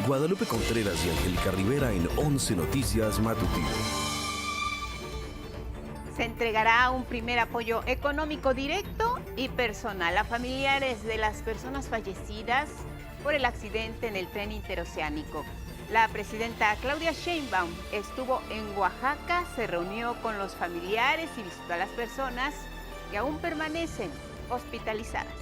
Guadalupe Contreras y Angélica Rivera en 11 Noticias Matutino. Se entregará un primer apoyo económico directo y personal a familiares de las personas fallecidas por el accidente en el tren interoceánico. La presidenta Claudia Sheinbaum estuvo en Oaxaca, se reunió con los familiares y visitó a las personas que aún permanecen hospitalizadas.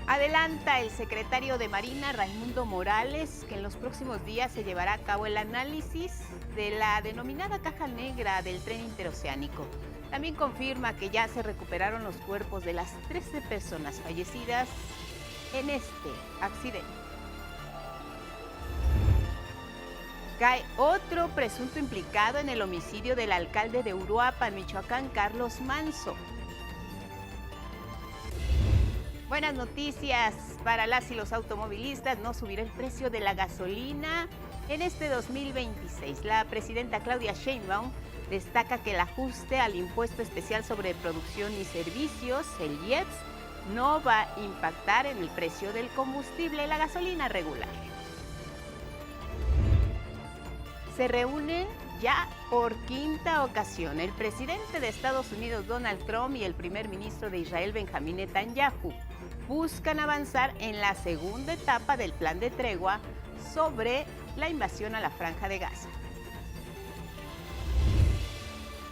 Adelanta el secretario de Marina, Raimundo Morales, que en los próximos días se llevará a cabo el análisis de la denominada caja negra del tren interoceánico. También confirma que ya se recuperaron los cuerpos de las 13 personas fallecidas en este accidente. Cae otro presunto implicado en el homicidio del alcalde de Uruapan, Michoacán, Carlos Manso. Buenas noticias para las y los automovilistas, no subirá el precio de la gasolina en este 2026. La presidenta Claudia Sheinbaum destaca que el ajuste al impuesto especial sobre producción y servicios, el IEPS, no va a impactar en el precio del combustible, la gasolina regular. Se reúnen ya por quinta ocasión el presidente de Estados Unidos, Donald Trump, y el primer ministro de Israel, Benjamín Netanyahu. Buscan avanzar en la segunda etapa del plan de tregua sobre la invasión a la Franja de Gaza.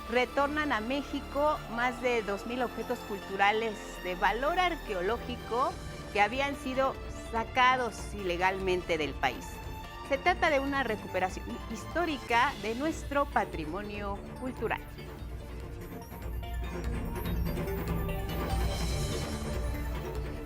Retornan a México más de 2,000 objetos culturales de valor arqueológico que habían sido sacados ilegalmente del país. Se trata de una recuperación histórica de nuestro patrimonio cultural.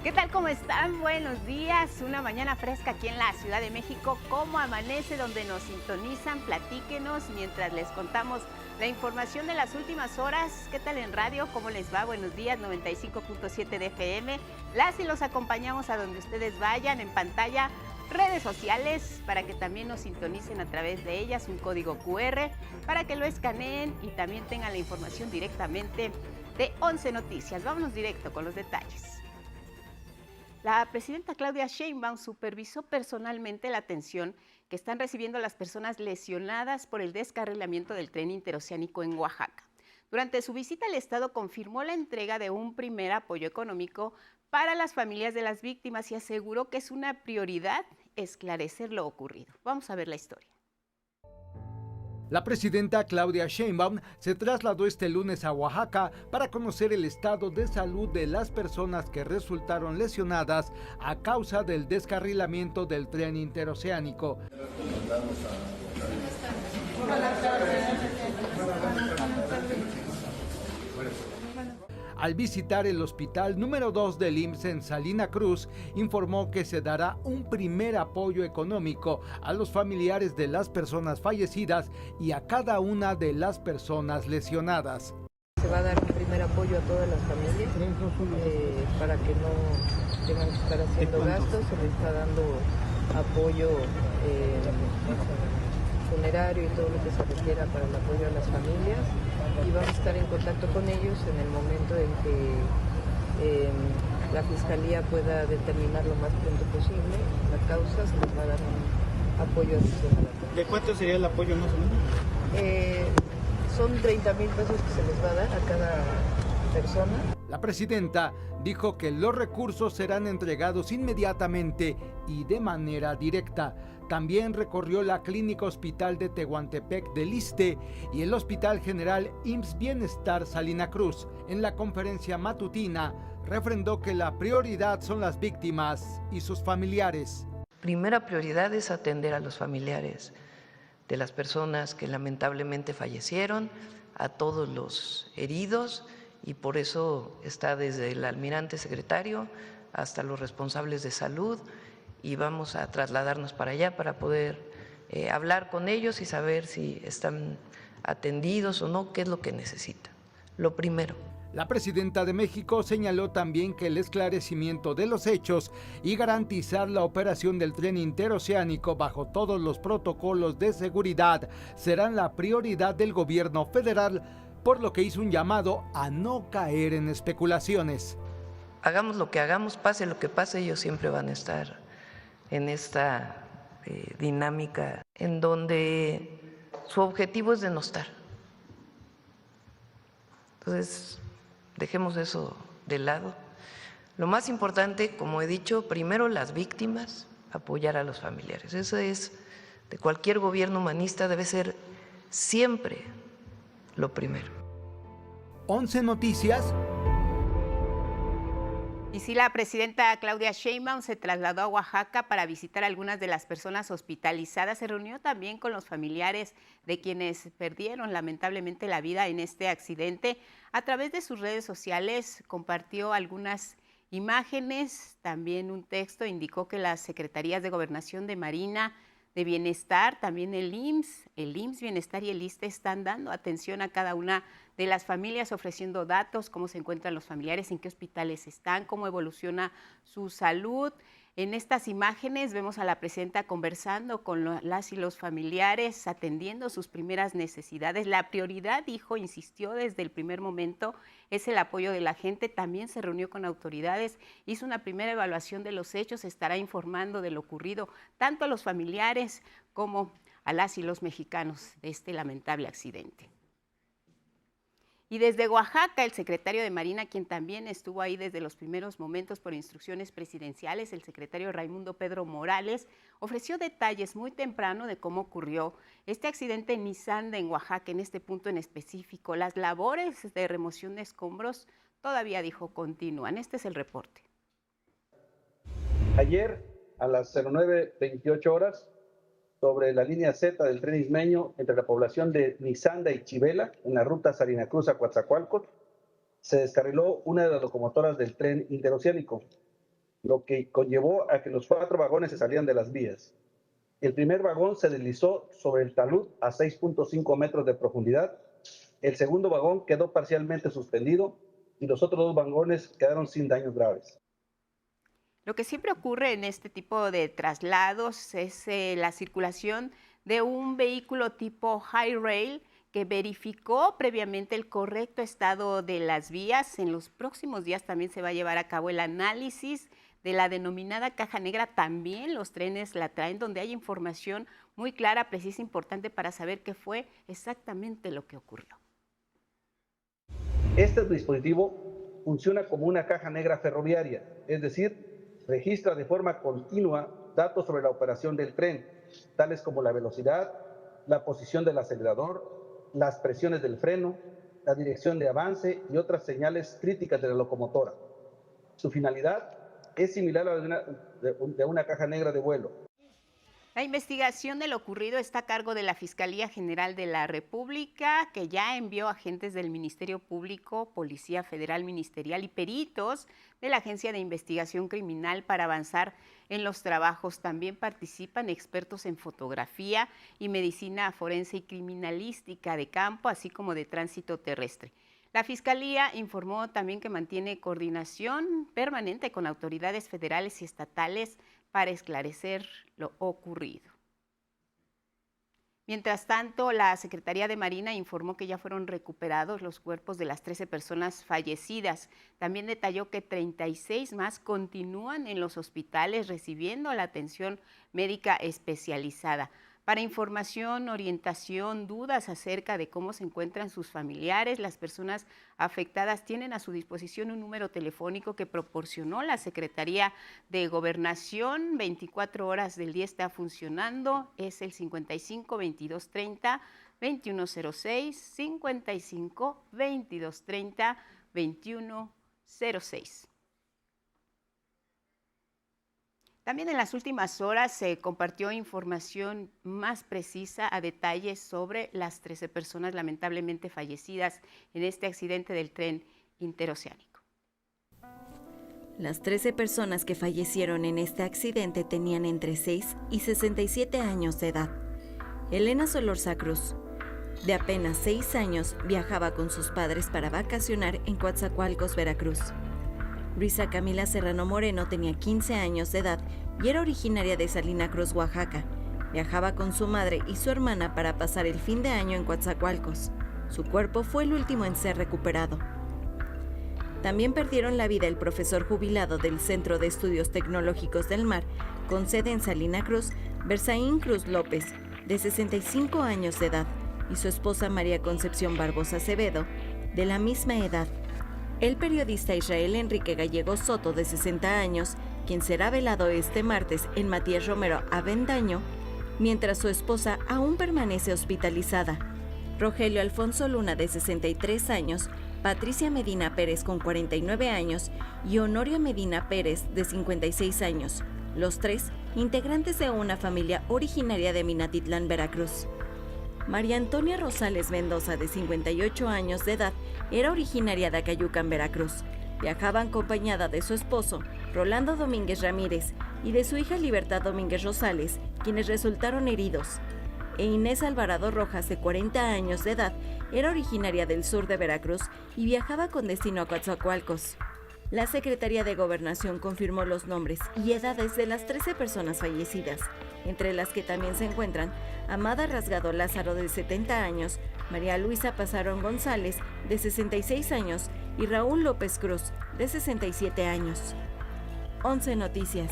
¿Qué tal? ¿Cómo están? Buenos días. Una mañana fresca aquí en la Ciudad de México. ¿Cómo amanece? Donde nos sintonizan, platíquenos mientras les contamos la información de las últimas horas. ¿Qué tal en radio? ¿Cómo les va? Buenos días, 95.7 de FM. Las y los acompañamos a donde ustedes vayan, en pantalla, redes sociales, para que también nos sintonicen a través de ellas, un código QR, para que lo escaneen y también tengan la información directamente de 11 Noticias. Vámonos directo con los detalles. La presidenta Claudia Sheinbaum supervisó personalmente la atención que están recibiendo las personas lesionadas por el descarrilamiento del tren interoceánico en Oaxaca. Durante su visita al estado confirmó la entrega de un primer apoyo económico para las familias de las víctimas y aseguró que es una prioridad esclarecer lo ocurrido. Vamos a ver la historia. La presidenta Claudia Sheinbaum se trasladó este lunes a Oaxaca para conocer el estado de salud de las personas que resultaron lesionadas a causa del descarrilamiento del tren interoceánico. Al visitar el hospital número 2 del IMSS en Salina Cruz, informó que se dará un primer apoyo económico a los familiares de las personas fallecidas y a cada una de las personas lesionadas. Se va a dar un primer apoyo a todas las familias para que no tengan que estar haciendo gastos. Se les está dando apoyo funerario y todo lo que se requiera para el apoyo a las familias, y vamos a estar en contacto con ellos en el momento en que la Fiscalía pueda determinar lo más pronto posible la causa. Se les va a dar un apoyo adicional. ¿De cuánto sería el apoyo más o menos? Son 30,000 pesos que se les va a dar a cada persona. La presidenta dijo que los recursos serán entregados inmediatamente y de manera directa. También recorrió la Clínica Hospital de Tehuantepec del ISSSTE y el Hospital General IMSS Bienestar Salina Cruz. En la conferencia matutina, refrendó que la prioridad son las víctimas y sus familiares. Primera prioridad es atender a los familiares de las personas que lamentablemente fallecieron, a todos los heridos, y por eso está desde el almirante secretario hasta los responsables de salud, y vamos a trasladarnos para allá para poder hablar con ellos y saber si están atendidos o no, qué es lo que necesitan. Lo primero. La presidenta de México señaló también que el esclarecimiento de los hechos y garantizar la operación del tren interoceánico bajo todos los protocolos de seguridad serán la prioridad del gobierno federal, por lo que hizo un llamado a no caer en especulaciones. Hagamos lo que hagamos, pase lo que pase, ellos siempre van a estar en esta dinámica en donde su objetivo es denostar. Entonces, dejemos eso de lado. Lo más importante, como he dicho, primero las víctimas, apoyar a los familiares. Eso es, de cualquier gobierno humanista, debe ser siempre lo primero. 11 Noticias. Y sí, la presidenta Claudia Sheinbaum se trasladó a Oaxaca para visitar a algunas de las personas hospitalizadas. Se reunió también con los familiares de quienes perdieron lamentablemente la vida en este accidente. A través de sus redes sociales compartió algunas imágenes, también un texto. Indicó que las secretarías de Gobernación, de Marina, de Bienestar, también el IMSS Bienestar y el ISSSTE están dando atención a cada una de las familias, ofreciendo datos, cómo se encuentran los familiares, en qué hospitales están, cómo evoluciona su salud. En estas imágenes vemos a la presidenta conversando con las y los familiares, atendiendo sus primeras necesidades. La prioridad, dijo, insistió desde el primer momento, es el apoyo de la gente. También se reunió con autoridades, hizo una primera evaluación de los hechos, estará informando de lo ocurrido tanto a los familiares como a las y los mexicanos de este lamentable accidente. Y desde Oaxaca, el secretario de Marina, quien también estuvo ahí desde los primeros momentos por instrucciones presidenciales, el secretario Raimundo Pedro Morales, ofreció detalles muy temprano de cómo ocurrió este accidente en Nizanda, en Oaxaca, en este punto en específico. Las labores de remoción de escombros todavía, dijo, continúan. Este es el reporte. Ayer, a las 09:28 horas, sobre la línea Z del tren ismeño entre la población de Nizanda y Chivela, en la ruta Salina Cruz a Coatzacoalcos, se descarriló una de las locomotoras del tren interoceánico, lo que conllevó a que los 4 vagones se salieran de las vías. El primer vagón se deslizó sobre el talud a 6.5 metros de profundidad, el segundo vagón quedó parcialmente suspendido y los otros 2 vagones quedaron sin daños graves. Lo que siempre ocurre en este tipo de traslados es la circulación de un vehículo tipo High Rail que verificó previamente el correcto estado de las vías. En los próximos días también se va a llevar a cabo el análisis de la denominada caja negra. También los trenes la traen, donde hay información muy clara, precisa, importante para saber qué fue exactamente lo que ocurrió. Este dispositivo funciona como una caja negra ferroviaria, es decir, registra de forma continua datos sobre la operación del tren, tales como la velocidad, la posición del acelerador, las presiones del freno, la dirección de avance y otras señales críticas de la locomotora. Su finalidad es similar a la de una caja negra de vuelo. La investigación de lo ocurrido está a cargo de la Fiscalía General de la República, que ya envió agentes del Ministerio Público, Policía Federal Ministerial y peritos de la Agencia de Investigación Criminal para avanzar en los trabajos. También participan expertos en fotografía y medicina forense y criminalística de campo, así como de tránsito terrestre. La Fiscalía informó también que mantiene coordinación permanente con autoridades federales y estatales para esclarecer lo ocurrido. Mientras tanto, la Secretaría de Marina informó que ya fueron recuperados los cuerpos de las 13 personas fallecidas. También detalló que 36 más continúan en los hospitales recibiendo la atención médica especializada. Para información, orientación, dudas acerca de cómo se encuentran sus familiares, las personas afectadas tienen a su disposición un número telefónico que proporcionó la Secretaría de Gobernación. 24 horas del día está funcionando, es el 55 22 30 2106, 55 22 30 2106. También en las últimas horas se compartió información más precisa a detalles sobre las 13 personas lamentablemente fallecidas en este accidente del tren interoceánico. Las 13 personas que fallecieron en este accidente tenían entre 6 y 67 años de edad. Elena Solorza Cruz, de apenas 6 años, viajaba con sus padres para vacacionar en Coatzacoalcos, Veracruz. Luisa Camila Serrano Moreno tenía 15 años de edad y era originaria de Salina Cruz, Oaxaca. Viajaba con su madre y su hermana para pasar el fin de año en Coatzacoalcos. Su cuerpo fue el último en ser recuperado. También perdieron la vida el profesor jubilado del Centro de Estudios Tecnológicos del Mar, con sede en Salina Cruz, Berzaín Cruz López, de 65 años de edad, y su esposa María Concepción Barbosa Acevedo, de la misma edad. El periodista Israel Enrique Gallego Soto, de 60 años, quien será velado este martes en Matías Romero Avendaño, mientras su esposa aún permanece hospitalizada. Rogelio Alfonso Luna, de 63 años, Patricia Medina Pérez, con 49 años, y Honorio Medina Pérez, de 56 años, los tres integrantes de una familia originaria de Minatitlán, Veracruz. María Antonia Rosales Mendoza, de 58 años de edad, era originaria de Acayucan, Veracruz. Viajaba acompañada de su esposo, Rolando Domínguez Ramírez, y de su hija Libertad Domínguez Rosales, quienes resultaron heridos. E Inés Alvarado Rojas, de 40 años de edad, era originaria del sur de Veracruz y viajaba con destino a Coatzacoalcos. La Secretaría de Gobernación confirmó los nombres y edades de las 13 personas fallecidas, entre las que también se encuentran Amada Rasgado Lázaro, de 70 años, María Luisa Pasarón González, de 66 años, y Raúl López Cruz, de 67 años. 11 Noticias.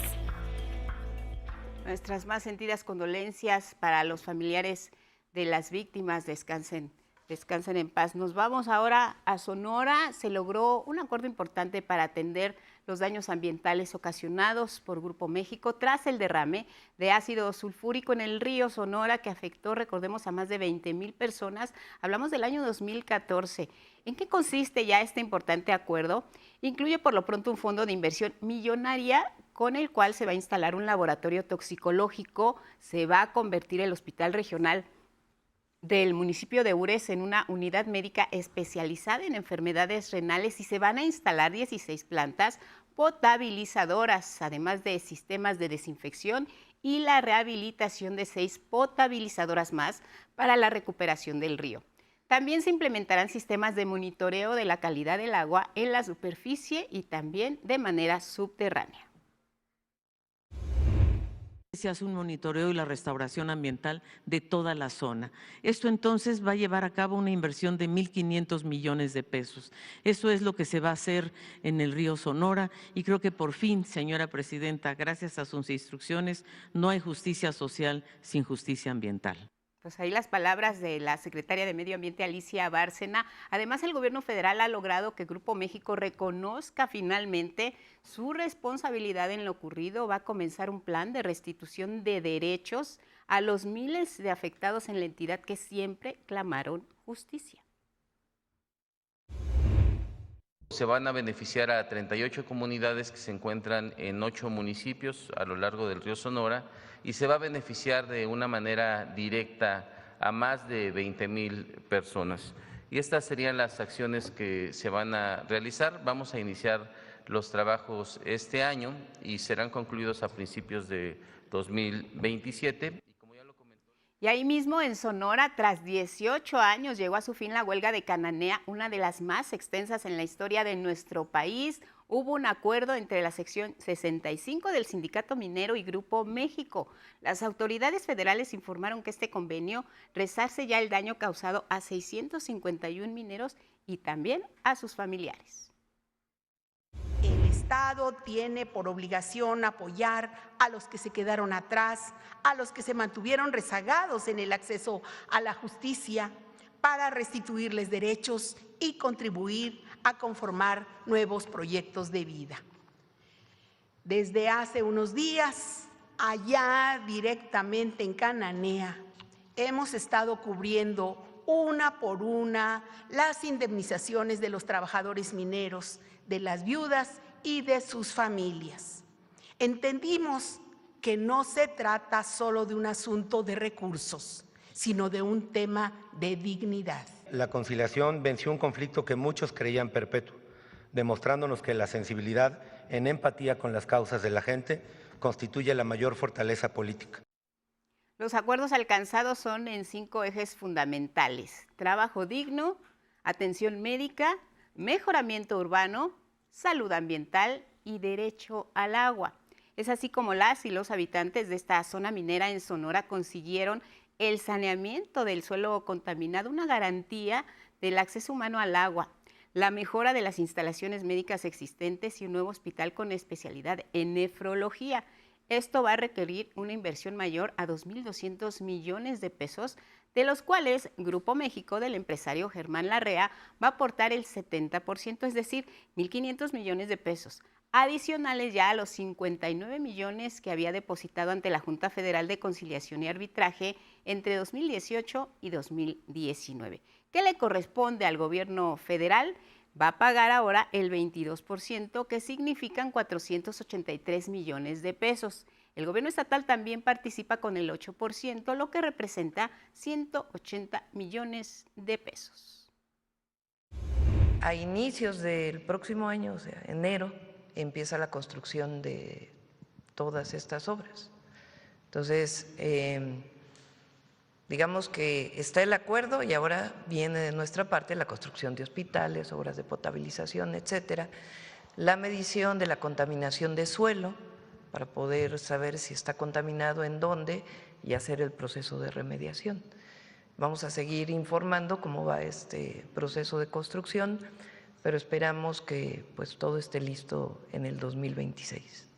Nuestras más sentidas condolencias para los familiares de las víctimas. Descansen en paz. Nos vamos ahora a Sonora. Se logró un acuerdo importante para atender los daños ambientales ocasionados por Grupo México tras el derrame de ácido sulfúrico en el río Sonora, que afectó, recordemos, a más de 20,000 personas. Hablamos del año 2014. ¿En qué consiste ya este importante acuerdo? Incluye por lo pronto un fondo de inversión millonaria con el cual se va a instalar un laboratorio toxicológico, se va a convertir el Hospital Regional del municipio de Ures en una unidad médica especializada en enfermedades renales y se van a instalar 16 plantas potabilizadoras, además de sistemas de desinfección y la rehabilitación de 6 potabilizadoras más para la recuperación del río. También se implementarán sistemas de monitoreo de la calidad del agua en la superficie y también de manera subterránea. Se hace un monitoreo y la restauración ambiental de toda la zona. Esto entonces va a llevar a cabo una inversión de 1,500 millones de pesos. Eso es lo que se va a hacer en el río Sonora y creo que por fin, señora presidenta, gracias a sus instrucciones, no hay justicia social sin justicia ambiental. Pues ahí las palabras de la secretaria de Medio Ambiente, Alicia Bárcena. Además, el gobierno federal ha logrado que Grupo México reconozca finalmente su responsabilidad en lo ocurrido. Va a comenzar un plan de restitución de derechos a los miles de afectados en la entidad que siempre clamaron justicia. Se van a beneficiar a 38 comunidades que se encuentran en 8 municipios a lo largo del río Sonora y se va a beneficiar de una manera directa a más de 20,000 personas. Y estas serían las acciones que se van a realizar. Vamos a iniciar los trabajos este año y serán concluidos a principios de 2027. Y ahí mismo en Sonora, tras 18 años, llegó a su fin la huelga de Cananea, una de las más extensas en la historia de nuestro país. Hubo un acuerdo entre la sección 65 del Sindicato Minero y Grupo México. Las autoridades federales informaron que este convenio resarce ya el daño causado a 651 mineros y también a sus familiares. El Estado tiene por obligación apoyar a los que se quedaron atrás, a los que se mantuvieron rezagados en el acceso a la justicia, para restituirles derechos y contribuir a conformar nuevos proyectos de vida. Desde hace unos días, allá directamente en Cananea, hemos estado cubriendo una por una las indemnizaciones de los trabajadores mineros, de las viudas y de sus familias. Entendimos que no se trata solo de un asunto de recursos, sino de un tema de dignidad. La conciliación venció un conflicto que muchos creían perpetuo, demostrándonos que la sensibilidad en empatía con las causas de la gente constituye la mayor fortaleza política. Los acuerdos alcanzados son en 5 ejes fundamentales: trabajo digno, atención médica, mejoramiento urbano, salud ambiental y derecho al agua. Es así como las y los habitantes de esta zona minera en Sonora consiguieron el saneamiento del suelo contaminado, una garantía del acceso humano al agua. la mejora de las instalaciones médicas existentes y un nuevo hospital con especialidad en nefrología. Esto va a requerir una inversión mayor a 2.200 millones de pesos, de los cuales Grupo México del empresario Germán Larrea va a aportar el 70%, es decir, 1.500 millones de pesos, adicionales ya a los 59 millones que había depositado ante la Junta Federal de Conciliación y Arbitraje entre 2018 y 2019. ¿Qué le corresponde al gobierno federal? Va a pagar ahora el 22%, que significan 483 millones de pesos. El gobierno estatal también participa con el 8%, lo que representa 180 millones de pesos. A inicios del próximo año, o sea, enero, empieza la construcción de todas estas obras. Entonces, digamos que está el acuerdo y ahora viene de nuestra parte la construcción de hospitales, obras de potabilización, etcétera, la medición de la contaminación de suelo para poder saber si está contaminado en dónde y hacer el proceso de remediación. Vamos a seguir informando cómo va este proceso de construcción, pero esperamos que pues todo esté listo en el 2026.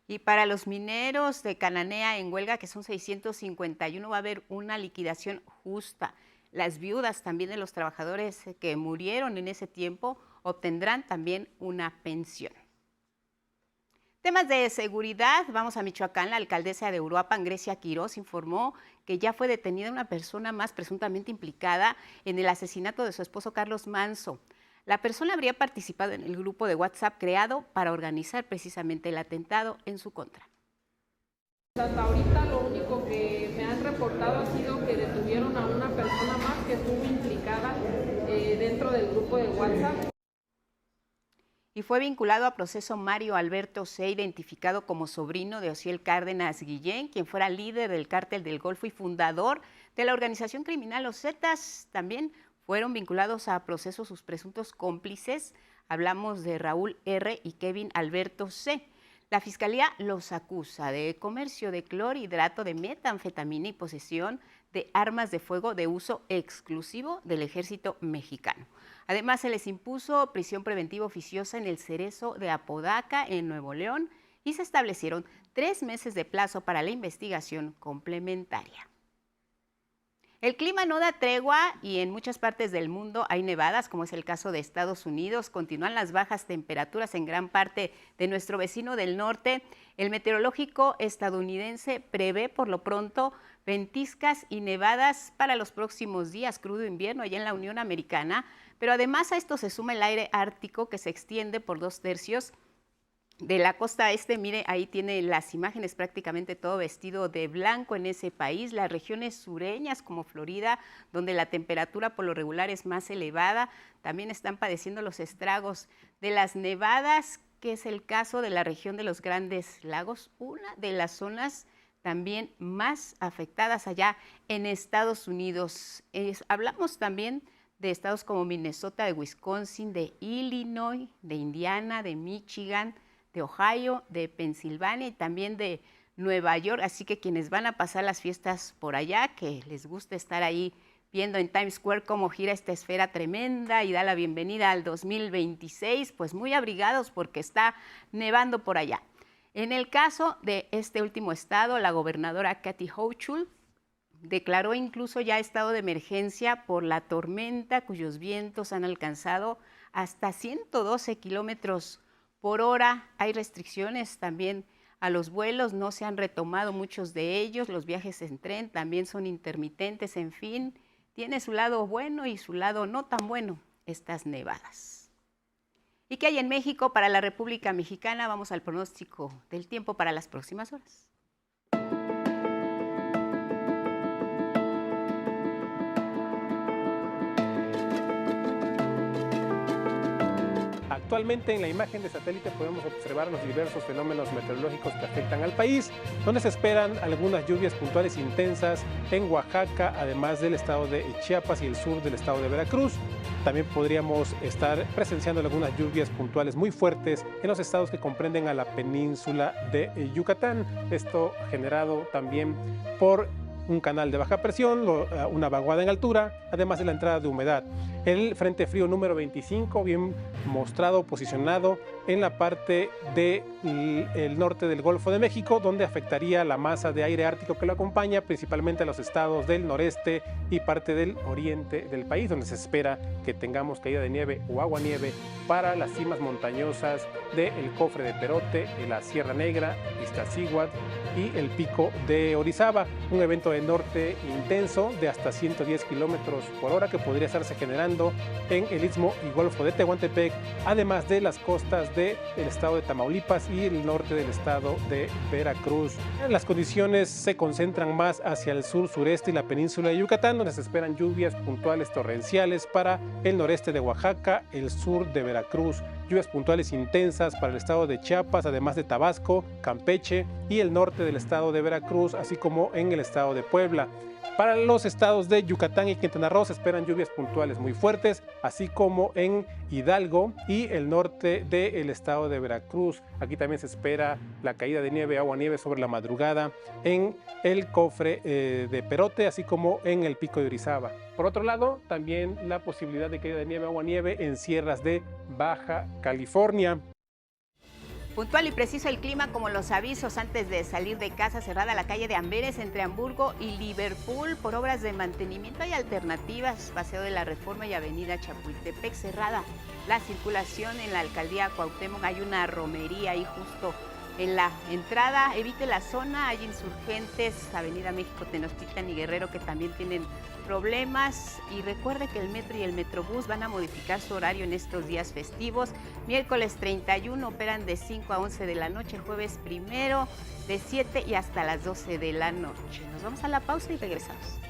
Y para los mineros de Cananea en huelga, que son 651, va a haber una liquidación justa. Las viudas también de los trabajadores que murieron en ese tiempo obtendrán también una pensión. Temas de seguridad, vamos a Michoacán. La alcaldesa de Uruapan, Grecia Quiroz, informó que ya fue detenida una persona más presuntamente implicada en el asesinato de su esposo Carlos Manso. La persona habría participado en el grupo de WhatsApp creado para organizar precisamente el atentado en su contra. Hasta ahorita lo único que me han reportado ha sido que detuvieron a una persona más que estuvo implicada dentro del grupo de WhatsApp. Y fue vinculado a proceso Mario Alberto C., identificado como sobrino de Osiel Cárdenas Guillén, quien fuera líder del Cártel del Golfo y fundador de la organización criminal Los Zetas. También fueron vinculados a proceso sus presuntos cómplices. Hablamos de Raúl R. y Kevin Alberto C. La Fiscalía los acusa de comercio de clorhidrato de metanfetamina y posesión de armas de fuego de uso exclusivo del Ejército Mexicano. Además, se les impuso prisión preventiva oficiosa en el Cerezo de Apodaca, en Nuevo León, y se establecieron 3 meses de plazo para la investigación complementaria. El clima no da tregua y en muchas partes del mundo hay nevadas, como es el caso de Estados Unidos. Continúan las bajas temperaturas en gran parte de nuestro vecino del norte. El meteorológico estadounidense prevé por lo pronto ventiscas y nevadas para los próximos días, crudo invierno allá en la Unión Americana, pero además a esto se suma el aire ártico que se extiende por 2/3 de la costa este. Mire, ahí tiene las imágenes, prácticamente todo vestido de blanco en ese país. Las regiones sureñas como Florida, donde la temperatura por lo regular es más elevada, también están padeciendo los estragos de las nevadas, que es el caso de la región de los Grandes Lagos, una de las zonas también más afectadas allá en Estados Unidos. Hablamos también de estados como Minnesota, de Wisconsin, de Illinois, de Indiana, de Michigan, de Ohio, de Pensilvania y también de Nueva York. Así que quienes van a pasar las fiestas por allá, que les gusta estar ahí viendo en Times Square cómo gira esta esfera tremenda y da la bienvenida al 2026, pues muy abrigados porque está nevando por allá. En el caso de este último estado, la gobernadora Kathy Hochul declaró incluso ya estado de emergencia por la tormenta, cuyos vientos han alcanzado hasta 112 kilómetros por hora. Hay restricciones también a los vuelos, no se han retomado muchos de ellos, los viajes en tren también son intermitentes, en fin, tiene su lado bueno y su lado no tan bueno estas nevadas. ¿Y qué hay en México para la República Mexicana? Vamos al pronóstico del tiempo para las próximas horas. Actualmente en la imagen de satélite podemos observar los diversos fenómenos meteorológicos que afectan al país, donde se esperan algunas lluvias puntuales intensas en Oaxaca, además del estado de Chiapas y el sur del estado de Veracruz. También podríamos estar presenciando algunas lluvias puntuales muy fuertes en los estados que comprenden a la península de Yucatán. Esto generado también por un canal de baja presión, una vaguada en altura, además de la entrada de humedad. El Frente Frío número 25, bien mostrado, posicionado en la parte del norte del Golfo de México, donde afectaría la masa de aire ártico que lo acompaña, principalmente a los estados del noreste y parte del oriente del país, donde se espera que tengamos caída de nieve o aguanieve para las cimas montañosas del Cofre de Perote, la Sierra Negra, Iztaccíhuatl y el Pico de Orizaba, un evento de norte intenso de hasta 110 kilómetros por hora que podría estarse generando en el Istmo y Golfo de Tehuantepec, además de las costas del estado de Tamaulipas y el norte del estado de Veracruz. Las condiciones se concentran más hacia el sur-sureste y la península de Yucatán, donde se esperan lluvias puntuales torrenciales para el noreste de Oaxaca, el sur de Veracruz, lluvias puntuales intensas para el estado de Chiapas, además de Tabasco, Campeche y el norte del estado de Veracruz, así como en el estado de Puebla. Para los estados de Yucatán y Quintana Roo se esperan lluvias puntuales muy fuertes, así como en Hidalgo y el norte del estado de Veracruz. Aquí también se espera la caída de nieve, aguanieve sobre la madrugada en el Cofre de Perote, así como en el Pico de Orizaba. Por otro lado, también la posibilidad de caída de nieve, aguanieve en sierras de Baja California. Puntual y preciso el clima como los avisos antes de salir de casa. Cerrada la calle de Amberes entre Hamburgo y Liverpool por obras de mantenimiento. Hay alternativas, Paseo de la Reforma y Avenida Chapultepec cerrada. La circulación en la alcaldía Cuauhtémoc, hay una romería ahí justo en la entrada. Evite la zona, hay Insurgentes, Avenida México, Tenochtitlan y Guerrero que también tienen problemas. Y recuerde que el metro y el Metrobús van a modificar su horario en estos días festivos. Miércoles 31 operan de 5 a 11 de la noche, jueves 1 de 7 y hasta las 12 de la noche. Nos vamos a la pausa y regresamos.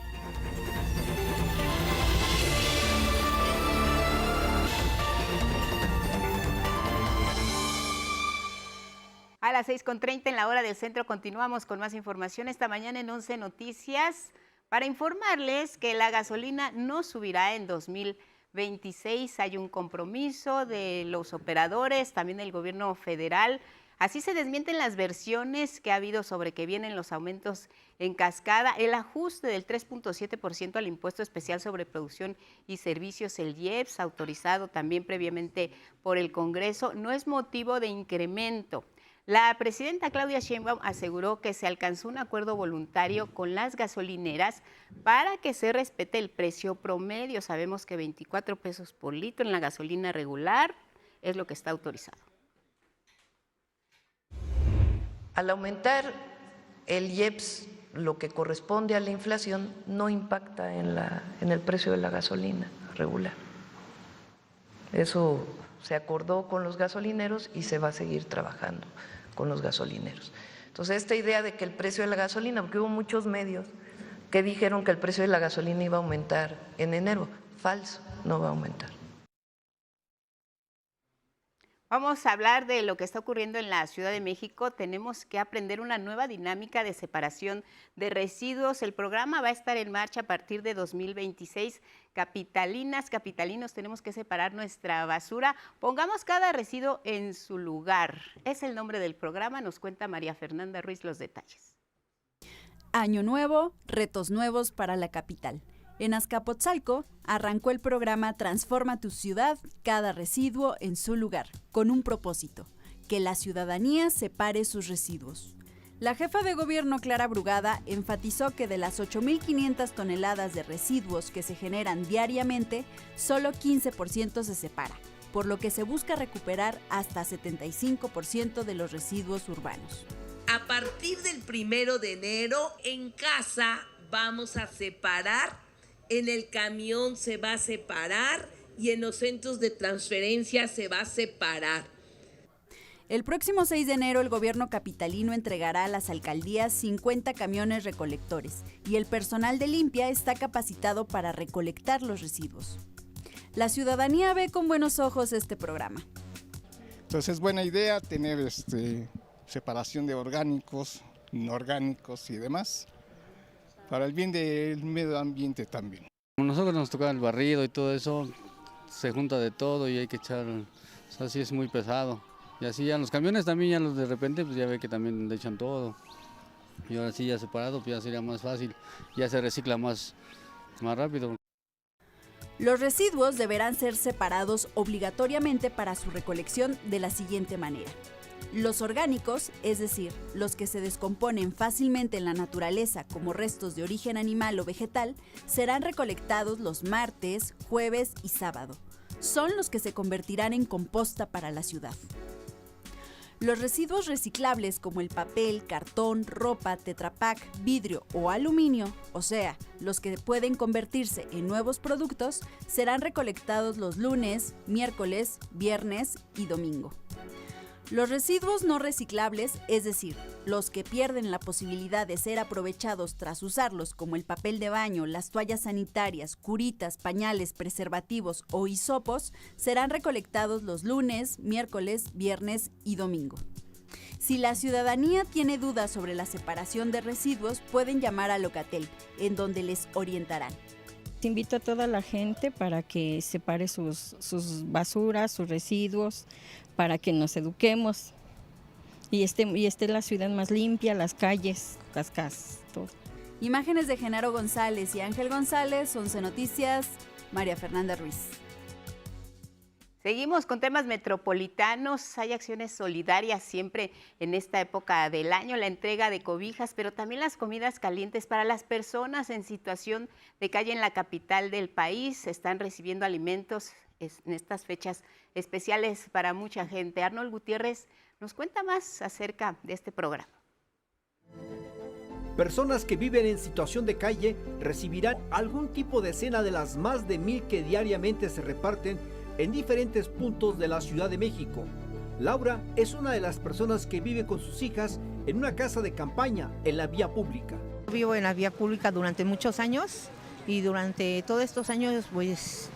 A las 6:30 en la hora del centro continuamos con más información esta mañana en 11 Noticias para informarles que la gasolina no subirá en 2026. Hay un compromiso de los operadores, también del gobierno federal. Así se desmienten las versiones que ha habido sobre que vienen los aumentos en cascada. El ajuste del 3.7% al impuesto especial sobre producción y servicios, el IEPS, autorizado también previamente por el Congreso, no es motivo de incremento. La presidenta Claudia Sheinbaum aseguró que se alcanzó un acuerdo voluntario con las gasolineras para que se respete el precio promedio. Sabemos que 24 pesos por litro en la gasolina regular es lo que está autorizado. Al aumentar el IEPS, lo que corresponde a la inflación, no impacta en el precio de la gasolina regular. Eso se acordó con los gasolineros y se va a seguir trabajando con los gasolineros. Entonces, esta idea de que el precio de la gasolina, porque hubo muchos medios que dijeron que el precio de la gasolina iba a aumentar en enero, falso, no va a aumentar. Vamos a hablar de lo que está ocurriendo en la Ciudad de México. Tenemos que aprender una nueva dinámica de separación de residuos. El programa va a estar en marcha a partir de 2026. Capitalinas, capitalinos, tenemos que separar nuestra basura. Pongamos cada residuo en su lugar. Es el nombre del programa. Nos cuenta María Fernanda Ruiz los detalles. Año nuevo, retos nuevos para la capital. En Azcapotzalco arrancó el programa Transforma tu ciudad, cada residuo en su lugar, con un propósito, que la ciudadanía separe sus residuos. La jefa de gobierno Clara Brugada enfatizó que de las 8.500 toneladas de residuos que se generan diariamente, solo 15% se separa, por lo que se busca recuperar hasta 75% de los residuos urbanos. A partir del 1 de enero, en casa vamos a separar. En el camión se va a separar y en los centros de transferencia se va a separar. El próximo 6 de enero el gobierno capitalino entregará a las alcaldías 50 camiones recolectores y el personal de limpia está capacitado para recolectar los residuos. La ciudadanía ve con buenos ojos este programa. Entonces es buena idea tener separación de orgánicos, inorgánicos y demás, para el bien del medio ambiente también. Como nosotros nos toca el barrido y todo eso, se junta de todo y hay que echar, o sea, sí es muy pesado. Y así ya los camiones también, ya los de repente, pues ya ve que también le echan todo. Y ahora sí ya separado, pues ya sería más fácil, ya se recicla más rápido. Los residuos deberán ser separados obligatoriamente para su recolección de la siguiente manera. Los orgánicos, es decir, los que se descomponen fácilmente en la naturaleza como restos de origen animal o vegetal, serán recolectados los martes, jueves y sábado. Son los que se convertirán en composta para la ciudad. Los residuos reciclables como el papel, cartón, ropa, tetrapack, vidrio o aluminio, o sea, los que pueden convertirse en nuevos productos, serán recolectados los lunes, miércoles, viernes y domingo. Los residuos no reciclables, es decir, los que pierden la posibilidad de ser aprovechados tras usarlos, como el papel de baño, las toallas sanitarias, curitas, pañales, preservativos o hisopos, serán recolectados los lunes, miércoles, viernes y domingo. Si la ciudadanía tiene dudas sobre la separación de residuos, pueden llamar a Locatel, en donde les orientarán. Invito a toda la gente para que separe sus basuras, sus residuos, para que nos eduquemos y esté la ciudad más limpia, las calles, las casas, todo. Imágenes de Genaro González y Ángel González, 11 Noticias, María Fernanda Ruiz. Seguimos con temas metropolitanos. Hay acciones solidarias siempre en esta época del año, la entrega de cobijas, pero también las comidas calientes para las personas en situación de calle en la capital del país. Están recibiendo alimentos en estas fechas especiales para mucha gente. Arnold Gutiérrez nos cuenta más acerca de este programa. Personas que viven en situación de calle recibirán algún tipo de cena de las más de 1000 que diariamente se reparten en diferentes puntos de la Ciudad de México. Laura es una de las personas que vive con sus hijas en una casa de campaña en la vía pública. Vivo en la vía pública durante muchos años y durante todos estos años pues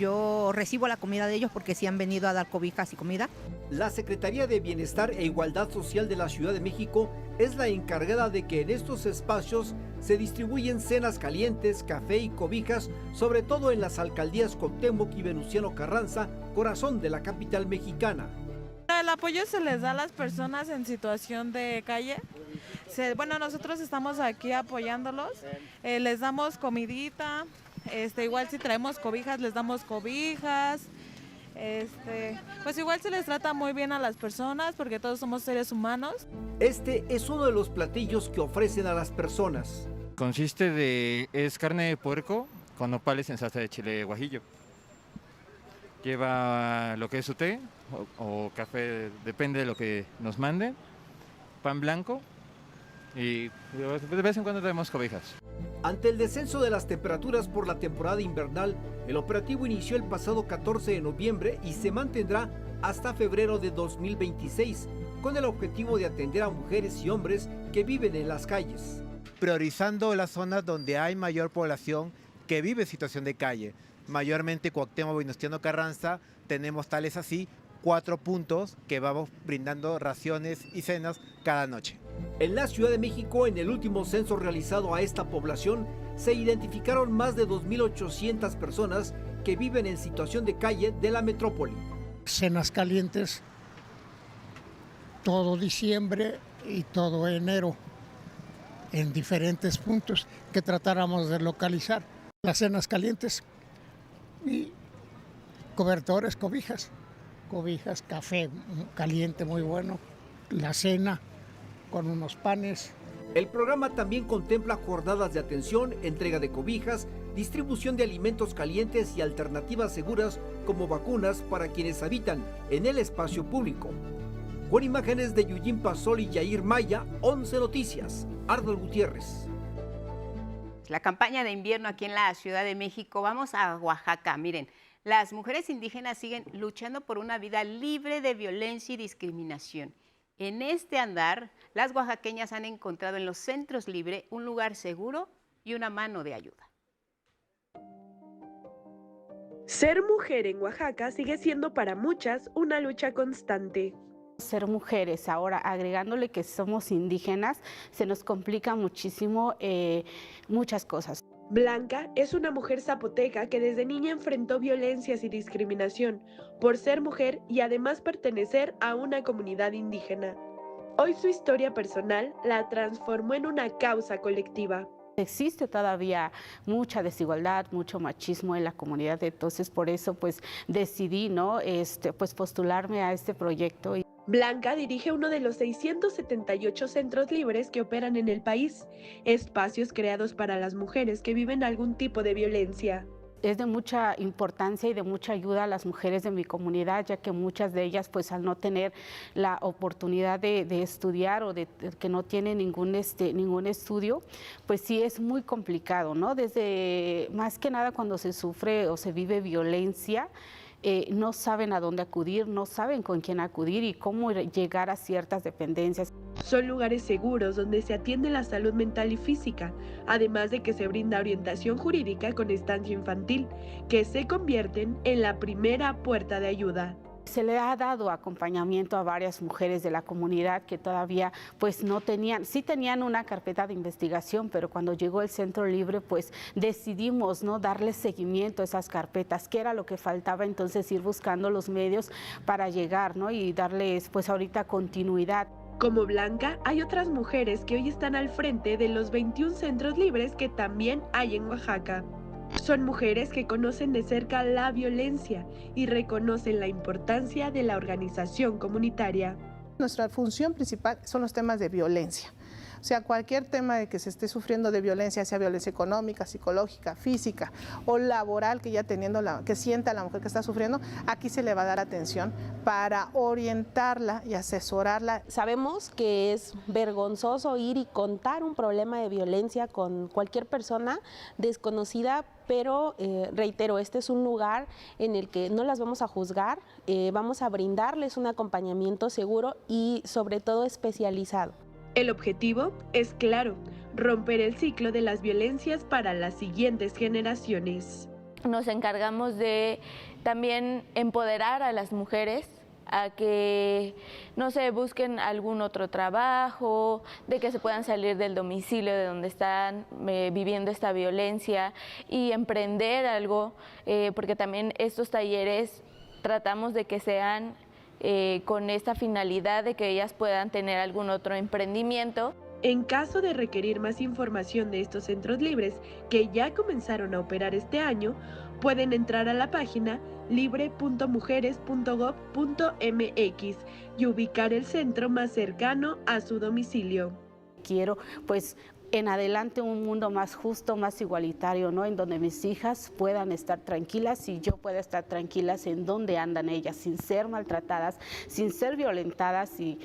yo recibo la comida de ellos porque sí han venido a dar cobijas y comida. La Secretaría de Bienestar e Igualdad Social de la Ciudad de México es la encargada de que en estos espacios se distribuyen cenas calientes, café y cobijas, sobre todo en las alcaldías Cuauhtémoc y Venustiano Carranza, corazón de la capital mexicana. El apoyo se les da a las personas en situación de calle. Nosotros estamos aquí apoyándolos, les damos comidita, igual si traemos cobijas, les damos cobijas. Pues igual se les trata muy bien a las personas porque todos somos seres humanos. Este es uno de los platillos que ofrecen a las personas. Es carne de puerco con nopales en salsa de chile guajillo. Lleva lo que es su té o café, depende de lo que nos manden, pan blanco y de vez en cuando traemos cobijas. Ante el descenso de las temperaturas por la temporada invernal, el operativo inició el pasado 14 de noviembre y se mantendrá hasta febrero de 2026, con el objetivo de atender a mujeres y hombres que viven en las calles. Priorizando las zonas donde hay mayor población que vive en situación de calle. Mayormente Cuauhtémoc, Venustiano Carranza, tenemos tales así 4 puntos que vamos brindando raciones y cenas cada noche. En la Ciudad de México, en el último censo realizado a esta población, se identificaron más de 2.800 personas que viven en situación de calle de la metrópoli. Cenas calientes todo diciembre y todo enero en diferentes puntos que tratáramos de localizar. Las cenas calientes y cobertores, cobijas, café caliente muy bueno, la cena con unos panes. El programa también contempla jornadas de atención, entrega de cobijas, distribución de alimentos calientes y alternativas seguras como vacunas para quienes habitan en el espacio público. Con imágenes de Yujin Pasol y Yair Maya, 11 Noticias, Arnold Gutiérrez. La campaña de invierno aquí en la Ciudad de México. Vamos a Oaxaca. Miren, las mujeres indígenas siguen luchando por una vida libre de violencia y discriminación. En este andar, las oaxaqueñas han encontrado en los centros libres un lugar seguro y una mano de ayuda. Ser mujer en Oaxaca sigue siendo para muchas una lucha constante. Ser mujeres, ahora agregándole que somos indígenas, se nos complica muchísimo muchas cosas. Blanca es una mujer zapoteca que desde niña enfrentó violencias y discriminación por ser mujer y además pertenecer a una comunidad indígena. Hoy su historia personal la transformó en una causa colectiva. Existe todavía mucha desigualdad, mucho machismo en la comunidad, entonces por eso pues decidí, ¿no? Pues postularme a este proyecto. Blanca dirige uno de los 678 centros libres que operan en el país, espacios creados para las mujeres que viven algún tipo de violencia. Es de mucha importancia y de mucha ayuda a las mujeres de mi comunidad, ya que muchas de ellas, pues al no tener la oportunidad de estudiar o de que no tienen ningún estudio, pues sí es muy complicado, ¿no? Desde, más que nada cuando se sufre o se vive violencia, no saben a dónde acudir, no saben con quién acudir y cómo llegar a ciertas dependencias. Son lugares seguros donde se atiende la salud mental y física, además de que se brinda orientación jurídica con estancia infantil, que se convierten en la primera puerta de ayuda. Se le ha dado acompañamiento a varias mujeres de la comunidad que todavía pues no tenían, sí tenían una carpeta de investigación, pero cuando llegó el Centro Libre pues decidimos, ¿no?, darle seguimiento a esas carpetas, que era lo que faltaba, entonces ir buscando los medios para llegar, ¿no?, y darles pues ahorita continuidad. Como Blanca, hay otras mujeres que hoy están al frente de los 21 centros libres que también hay en Oaxaca. Son mujeres que conocen de cerca la violencia y reconocen la importancia de la organización comunitaria. Nuestra función principal son los temas de violencia. O sea, cualquier tema de que se esté sufriendo de violencia, sea violencia económica, psicológica, física o laboral que ya que sienta la mujer que está sufriendo, aquí se le va a dar atención para orientarla y asesorarla. Sabemos que es vergonzoso ir y contar un problema de violencia con cualquier persona desconocida, pero reitero, este es un lugar en el que no las vamos a juzgar, vamos a brindarles un acompañamiento seguro y sobre todo especializado. El objetivo es claro, romper el ciclo de las violencias para las siguientes generaciones. Nos encargamos de también empoderar a las mujeres a que no se busquen algún otro trabajo, de que se puedan salir del domicilio de donde están viviendo esta violencia y emprender algo, porque también estos talleres tratamos de que sean con esta finalidad de que ellas puedan tener algún otro emprendimiento. En caso de requerir más información de estos centros libres que ya comenzaron a operar este año, pueden entrar a la página libre.mujeres.gov.mx y ubicar el centro más cercano a su domicilio. Quiero pues en adelante un mundo más justo, más igualitario, ¿no?, en donde mis hijas puedan estar tranquilas y yo pueda estar tranquilas en donde andan ellas, sin ser maltratadas, sin ser violentadas y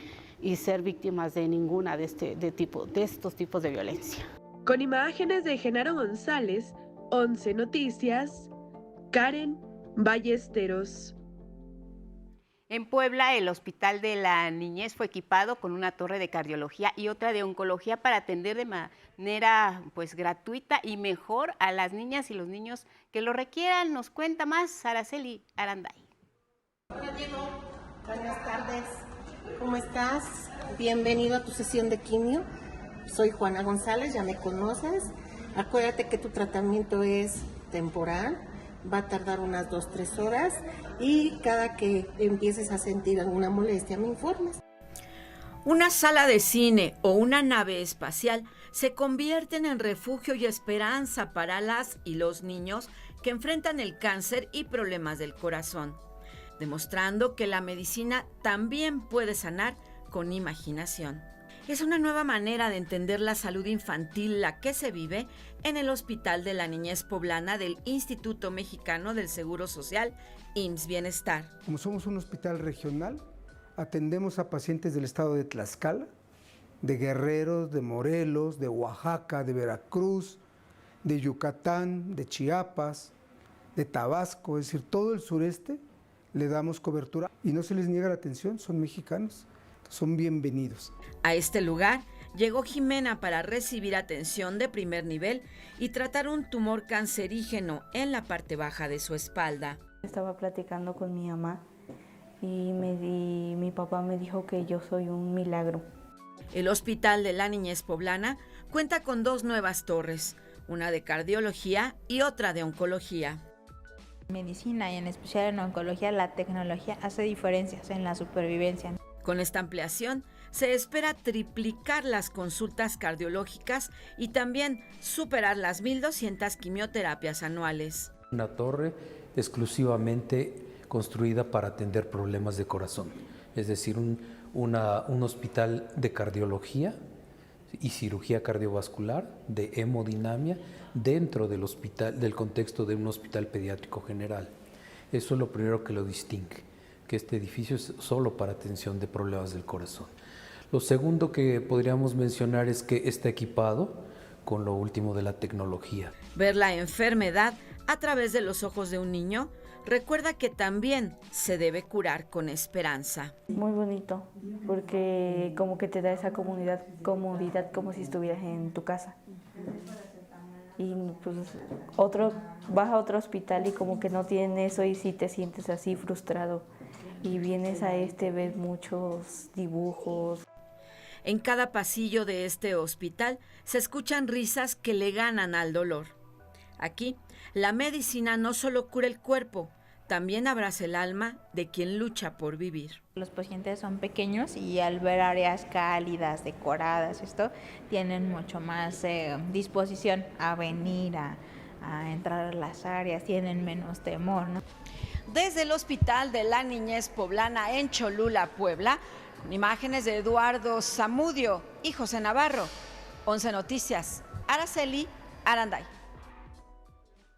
ser víctimas de ninguna de estos tipos de violencia. Con imágenes de Genaro González, 11 Noticias, Karen Ballesteros. En Puebla, el Hospital de la Niñez fue equipado con una torre de cardiología y otra de oncología para atender de manera pues gratuita y mejor a las niñas y los niños que lo requieran. Nos cuenta más Araceli Aranday. Hola Diego, buenas tardes. ¿Cómo estás? Bienvenido a tu sesión de quimio. Soy Juana González, ya me conoces. Acuérdate que tu tratamiento es temporal. Va a tardar unas 2-3 horas y cada que empieces a sentir alguna molestia me informes. Una sala de cine o una nave espacial se convierten en refugio y esperanza para las y los niños que enfrentan el cáncer y problemas del corazón, demostrando que la medicina también puede sanar con imaginación. Es una nueva manera de entender la salud infantil la que se vive en el Hospital de la Niñez Poblana del Instituto Mexicano del Seguro Social, IMSS Bienestar. Como somos un hospital regional, atendemos a pacientes del estado de Tlaxcala, de Guerrero, de Morelos, de Oaxaca, de Veracruz, de Yucatán, de Chiapas, de Tabasco, es decir, todo el sureste le damos cobertura y no se les niega la atención, son mexicanos. Son bienvenidos. A este lugar llegó Jimena para recibir atención de primer nivel y tratar un tumor cancerígeno en la parte baja de su espalda. Estaba platicando con mi mamá y mi papá me dijo que yo soy un milagro. El Hospital de la Niñez Poblana cuenta con 2 nuevas torres, una de cardiología y otra de oncología. En medicina y en especial en oncología, la tecnología hace diferencias en la supervivencia. Con esta ampliación, se espera triplicar las consultas cardiológicas y también superar las 1.200 quimioterapias anuales. Una torre exclusivamente construida para atender problemas de corazón, es decir, un hospital de cardiología y cirugía cardiovascular, de hemodinamia, dentro del contexto de un hospital pediátrico general. Eso es lo primero que lo distingue, que este edificio es solo para atención de problemas del corazón. Lo segundo que podríamos mencionar es que está equipado con lo último de la tecnología. Ver la enfermedad a través de los ojos de un niño recuerda que también se debe curar con esperanza. Muy bonito, porque como que te da esa comodidad como si estuvieras en tu casa. Y pues vas a otro hospital y como que no tienen eso y sí te sientes así frustrado. Y vienes a ves muchos dibujos. En cada pasillo de este hospital se escuchan risas que le ganan al dolor. Aquí, la medicina no solo cura el cuerpo, también abraza el alma de quien lucha por vivir. Los pacientes son pequeños y al ver áreas cálidas, decoradas, tienen mucho más disposición a venir a entrar a las áreas, tienen menos temor, ¿no? Desde el Hospital de la Niñez Poblana en Cholula, Puebla, con imágenes de Eduardo Zamudio y José Navarro. 11 Noticias, Araceli Aranday.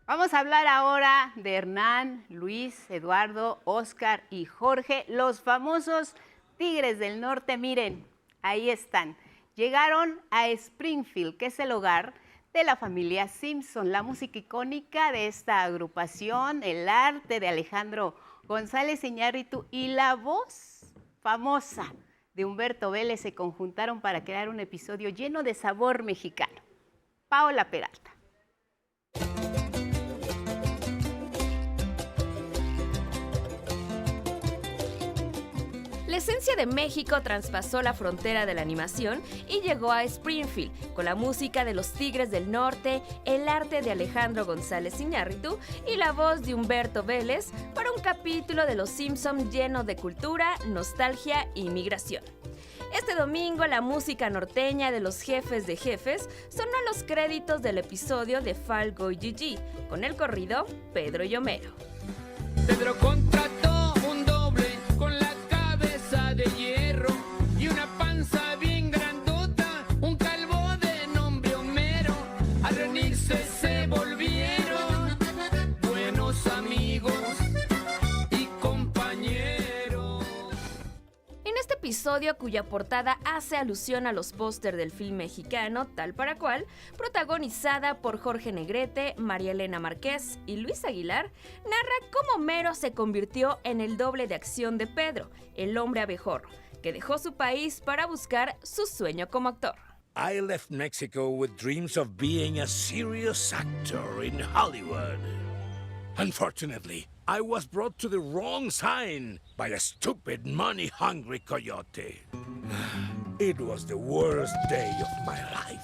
Vamos a hablar ahora de Hernán, Luis, Eduardo, Óscar y Jorge, los famosos Tigres del Norte. Miren, ahí están. Llegaron a Springfield, que es el hogar de la familia Simpson. La música icónica de esta agrupación, el arte de Alejandro González Iñárritu y la voz famosa de Humberto Vélez se conjuntaron para crear un episodio lleno de sabor mexicano. Paola Peralta. La esencia de México traspasó la frontera de la animación y llegó a Springfield con la música de los Tigres del Norte, el arte de Alejandro González Iñárritu y la voz de Humberto Vélez para un capítulo de Los Simpson lleno de cultura, nostalgia y migración. Este domingo la música norteña de los Jefes de Jefes sonó a los créditos del episodio de Falco y Gigi con el corrido Pedro y Homero. Pedro contrató un doble con la de hierro y una panza bien grandota, un calvo de nombre Homero. Al reunirse se volvieron buenos amigos y compañeros. En este episodio, cuya portada hace alusión a los pósters del film mexicano Tal para Cual, protagonizada por Jorge Negrete, María Elena Márquez y Luis Aguilar, narra cómo Homero se convirtió en el doble de acción de Pedro, el hombre abejorro, que dejó su país para buscar su sueño como actor. I left Mexico with dreams of being a serious actor in Hollywood. Unfortunately, I was brought to the wrong sign by a stupid, money-hungry coyote. It was the worst day of my life.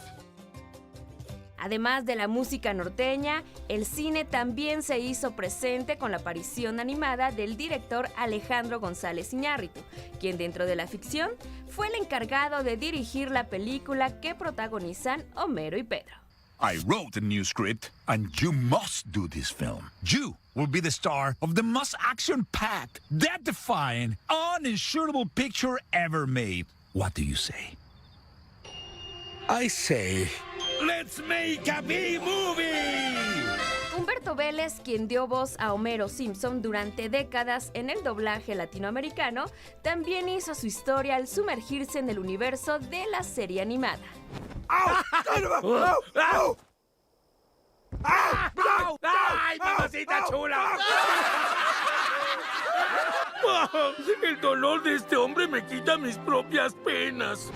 Además de la música norteña, el cine también se hizo presente con la aparición animada del director Alejandro González Iñárritu, quien dentro de la ficción fue el encargado de dirigir la película que protagonizan Homero y Pedro. I wrote a new script, and you must do this film. You will be the star of the most action-packed, death-defying, uninsurable picture ever made. What do you say? I say, let's make a B-movie! Humberto Vélez, quien dio voz a Homero Simpson durante décadas en el doblaje latinoamericano, también hizo su historia al sumergirse en el universo de la serie animada. ¡Ay, mamacita chula! El dolor de este hombre me quita mis propias penas.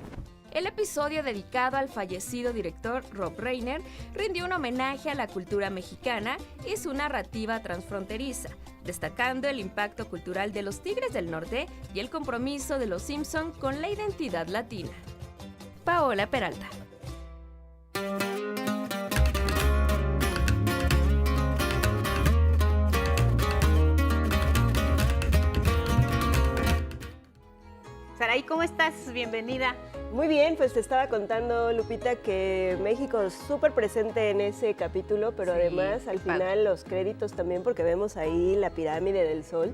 El episodio dedicado al fallecido director Rob Reiner rindió un homenaje a la cultura mexicana y su narrativa transfronteriza, destacando el impacto cultural de los Tigres del Norte y el compromiso de los Simpson con la identidad latina. Paola Peralta. Saraí, ¿cómo estás? Bienvenida. Muy bien, pues te estaba contando, Lupita, que México es súper presente en ese capítulo, pero Sí, además al final los créditos también, porque vemos ahí la pirámide del Sol,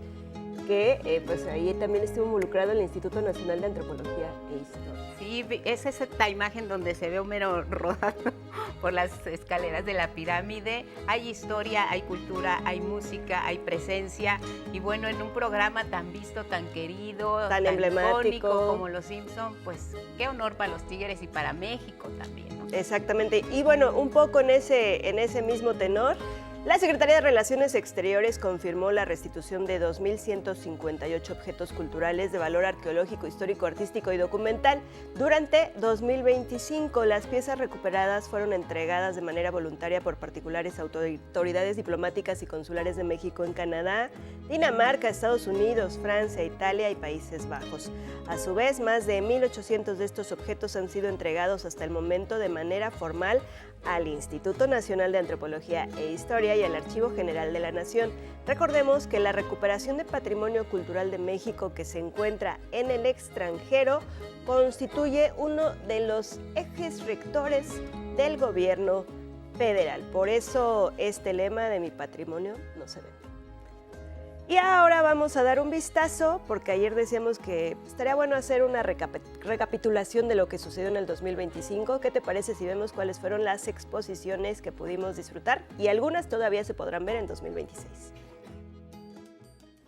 que pues ahí también estuvo involucrado el Instituto Nacional de Antropología e Historia. Sí, es esta imagen donde se ve Homero rodando por las escaleras de la pirámide. Hay historia, hay cultura, hay música, hay presencia. Y bueno, en un programa tan visto, tan querido, Tan emblemático icónico como Los Simpson, pues qué honor para los Tigres y para México también, ¿no? Exactamente. Y bueno, un poco en ese mismo tenor, la Secretaría de Relaciones Exteriores confirmó la restitución de 2.158 objetos culturales de valor arqueológico, histórico, artístico y documental. Durante 2025, las piezas recuperadas fueron entregadas de manera voluntaria por particulares, autoridades diplomáticas y consulares de México en Canadá, Dinamarca, Estados Unidos, Francia, Italia y Países Bajos. A su vez, más de 1.800 de estos objetos han sido entregados hasta el momento de manera formal al Instituto Nacional de Antropología e Historia y al Archivo General de la Nación. Recordemos que la recuperación de patrimonio cultural de México que se encuentra en el extranjero constituye uno de los ejes rectores del gobierno federal. Por eso este lema de mi patrimonio no se vende. Y ahora vamos a dar un vistazo, porque ayer decíamos que estaría bueno hacer una recapitulación de lo que sucedió en el 2025. ¿Qué te parece si vemos cuáles fueron las exposiciones que pudimos disfrutar? Y algunas todavía se podrán ver en 2026.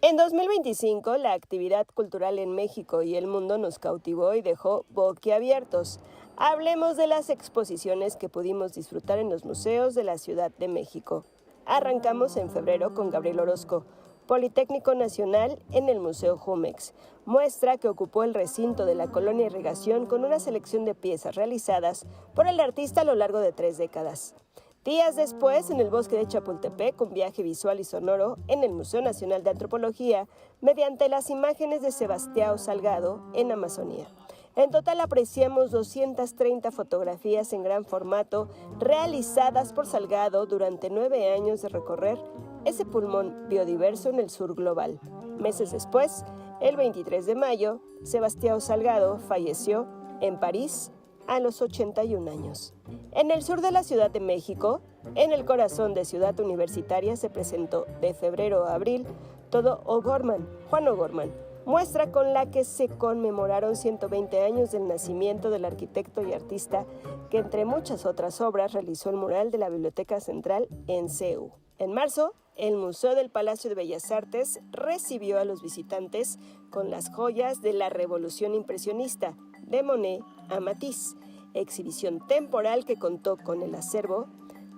En 2025, la actividad cultural en México y el mundo nos cautivó y dejó boquiabiertos. Hablemos de las exposiciones que pudimos disfrutar en los museos de la Ciudad de México. Arrancamos en febrero con Gabriel Orozco, Politécnico Nacional en el Museo Jumex. Muestra que ocupó el recinto de la Colonia Irrigación con una selección de piezas realizadas por el artista a lo largo de 3 décadas. Días después, en el Bosque de Chapultepec, un viaje visual y sonoro en el Museo Nacional de Antropología mediante las imágenes de Sebastião Salgado en Amazonía. En total apreciamos 230 fotografías en gran formato realizadas por Salgado durante 9 años de recorrer ese pulmón biodiverso en el sur global. Meses después, el 23 de mayo, Sebastião Salgado falleció en París a los 81 años. En el sur de la Ciudad de México, en el corazón de Ciudad Universitaria, se presentó de febrero a abril Todo O'Gorman, Juan O'Gorman, muestra con la que se conmemoraron 120 años del nacimiento del arquitecto y artista que, entre muchas otras obras, realizó el mural de la Biblioteca Central en CEU. En marzo, el Museo del Palacio de Bellas Artes recibió a los visitantes con las joyas de la Revolución Impresionista, de Monet a Matisse, exhibición temporal que contó con el acervo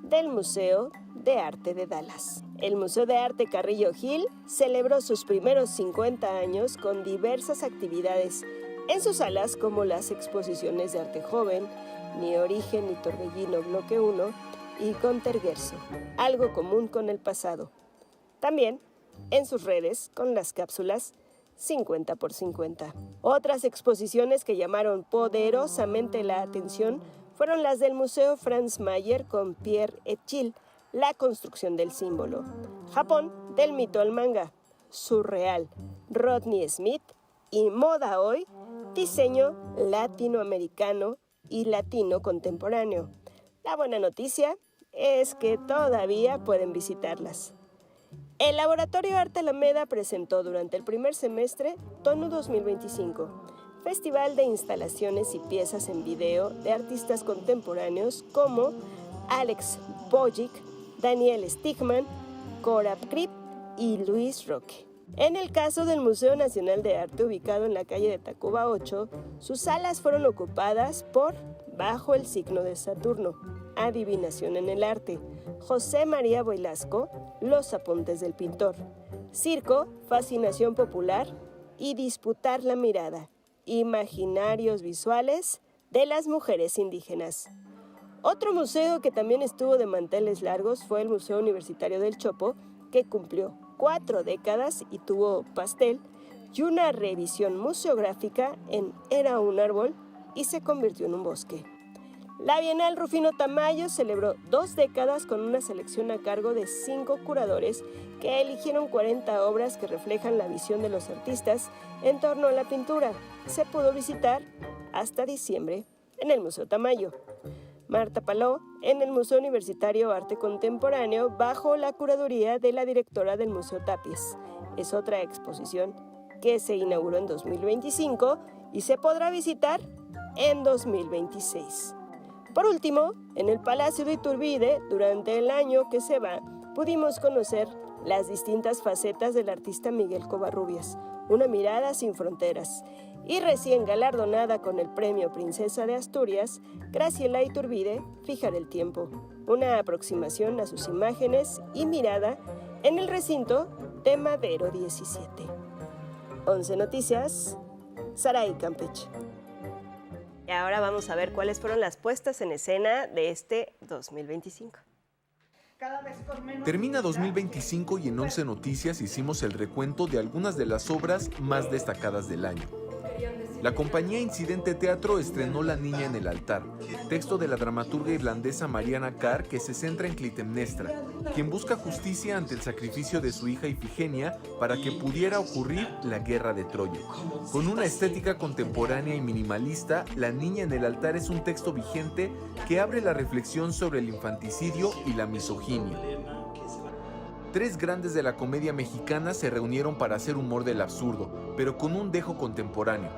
del Museo de Arte de Dallas. El Museo de Arte Carrillo Gil celebró sus primeros 50 años con diversas actividades en sus salas, como las exposiciones de arte joven, Mi Origen y Torbellino Bloque 1, y Contergerso, algo común con el pasado. También en sus redes con las cápsulas 50 por 50. Otras exposiciones que llamaron poderosamente la atención fueron las del Museo Franz Mayer con Pierre et Gilles, La construcción del símbolo. Japón, del mito al manga. Surreal, Rodney Smith. Y Moda Hoy, diseño latinoamericano y latino contemporáneo. La buena noticia es que todavía pueden visitarlas. El Laboratorio Arte Alameda presentó durante el primer semestre TONU 2025, festival de instalaciones y piezas en video de artistas contemporáneos como Alex Bojic, Daniel Stigman, Cora Kripp y Luis Roque. En el caso del Museo Nacional de Arte, ubicado en la calle de Tacuba 8, sus salas fueron ocupadas por Bajo el signo de Saturno, Adivinación en el arte, José María Velasco, Los apuntes del pintor, Circo, Fascinación popular y Disputar la mirada, Imaginarios visuales de las mujeres indígenas. Otro museo que también estuvo de manteles largos fue el Museo Universitario del Chopo, que cumplió 4 décadas y tuvo pastel y una revisión museográfica en Era un árbol y se convirtió en un bosque. La Bienal Rufino Tamayo celebró 2 décadas con una selección a cargo de 5 curadores que eligieron 40 obras que reflejan la visión de los artistas en torno a la pintura. Se pudo visitar hasta diciembre en el Museo Tamayo. Marta Paló, en el Museo Universitario Arte Contemporáneo, bajo la curaduría de la directora del Museo Tapies. Es otra exposición que se inauguró en 2025 y se podrá visitar en 2026. Por último, en el Palacio de Iturbide, durante el año que se va, pudimos conocer las distintas facetas del artista Miguel Covarrubias, una mirada sin fronteras. Y recién galardonada con el premio Princesa de Asturias, Graciela Iturbide, Fijar el Tiempo, una aproximación a sus imágenes y mirada en el recinto de Madero 17. 11 Noticias, Saray Campeche. Y ahora vamos a ver cuáles fueron las puestas en escena de este 2025. Termina 2025 y en 11 Noticias hicimos el recuento de algunas de las obras más destacadas del año. La compañía Incidente Teatro estrenó La niña en el altar, texto de la dramaturga irlandesa Mariana Carr, que se centra en Clitemnestra, quien busca justicia ante el sacrificio de su hija Ifigenia para que pudiera ocurrir la guerra de Troya. Con una estética contemporánea y minimalista, La niña en el altar es un texto vigente que abre la reflexión sobre el infanticidio y la misoginia. 3 grandes de la comedia mexicana se reunieron para hacer humor del absurdo, pero con un dejo contemporáneo.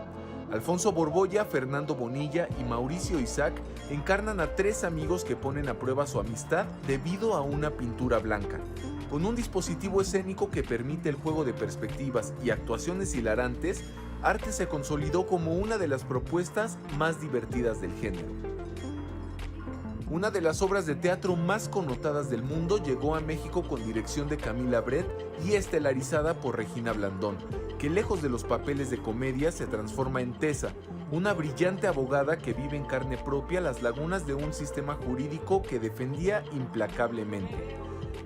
Alfonso Borbolla, Fernando Bonilla y Mauricio Isaac encarnan a 3 amigos que ponen a prueba su amistad debido a una pintura blanca. Con un dispositivo escénico que permite el juego de perspectivas y actuaciones hilarantes, Arte se consolidó como una de las propuestas más divertidas del género. Una de las obras de teatro más connotadas del mundo llegó a México con dirección de Camila Bret y estelarizada por Regina Blandón, que lejos de los papeles de comedia se transforma en Tessa, una brillante abogada que vive en carne propia las lagunas de un sistema jurídico que defendía implacablemente.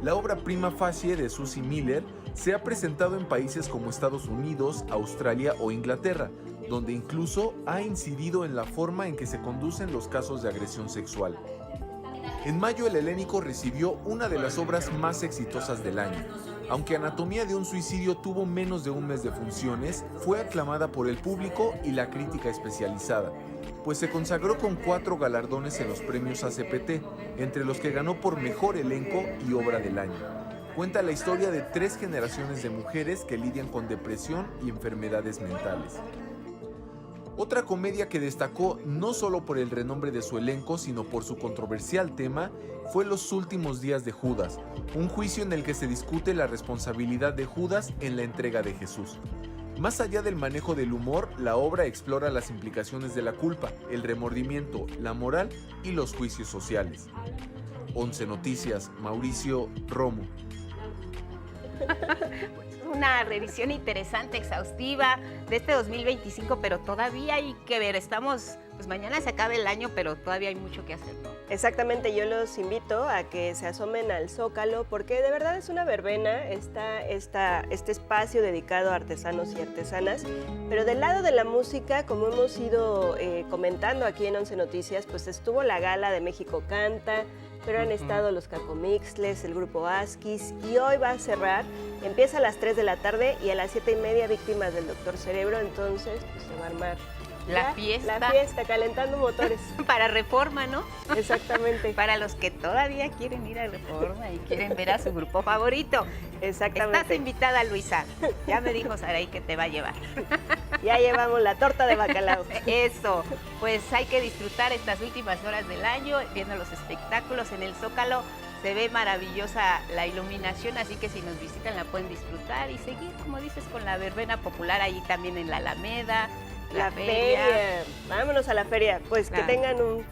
La obra prima facie de Susie Miller se ha presentado en países como Estados Unidos, Australia o Inglaterra, donde incluso ha incidido en la forma en que se conducen los casos de agresión sexual. En mayo, el Helénico recibió una de las obras más exitosas del año. Aunque Anatomía de un suicidio tuvo menos de un mes de funciones, fue aclamada por el público y la crítica especializada, pues se consagró con 4 galardones en los premios ACPT, entre los que ganó por Mejor Elenco y Obra del Año. Cuenta la historia de 3 generaciones de mujeres que lidian con depresión y enfermedades mentales. Otra comedia que destacó no solo por el renombre de su elenco, sino por su controversial tema, fue Los últimos días de Judas, un juicio en el que se discute la responsabilidad de Judas en la entrega de Jesús. Más allá del manejo del humor, la obra explora las implicaciones de la culpa, el remordimiento, la moral y los juicios sociales. 11 Noticias, Mauricio Romo. Una revisión interesante, exhaustiva de este 2025, pero todavía hay que ver, pues mañana se acaba el año, pero todavía hay mucho que hacer, ¿no? Exactamente, yo los invito a que se asomen al Zócalo, porque de verdad es una verbena este espacio dedicado a artesanos y artesanas, pero del lado de la música, como hemos ido comentando aquí en 11 Noticias, pues estuvo la gala de México Canta, pero han estado los Cacomixles, el grupo Asquis, y hoy va a cerrar, empieza a las 3 de la tarde y a las 7:30 Víctimas del Doctor Cerebro, entonces pues se va a armar la fiesta, calentando motores. Para Reforma, ¿no? Exactamente. Para los que todavía quieren ir a Reforma y quieren ver a su grupo favorito. Exactamente. Estás invitada, Luisa. Ya me dijo Saray que te va a llevar. Ya llevamos la torta de bacalao. Eso. Pues hay que disfrutar estas últimas horas del año viendo los espectáculos en el Zócalo. Se ve maravillosa la iluminación, así que si nos visitan la pueden disfrutar y seguir, como dices, con la verbena popular ahí también en la Alameda. La feria. Vámonos a la feria. Pues que tengan un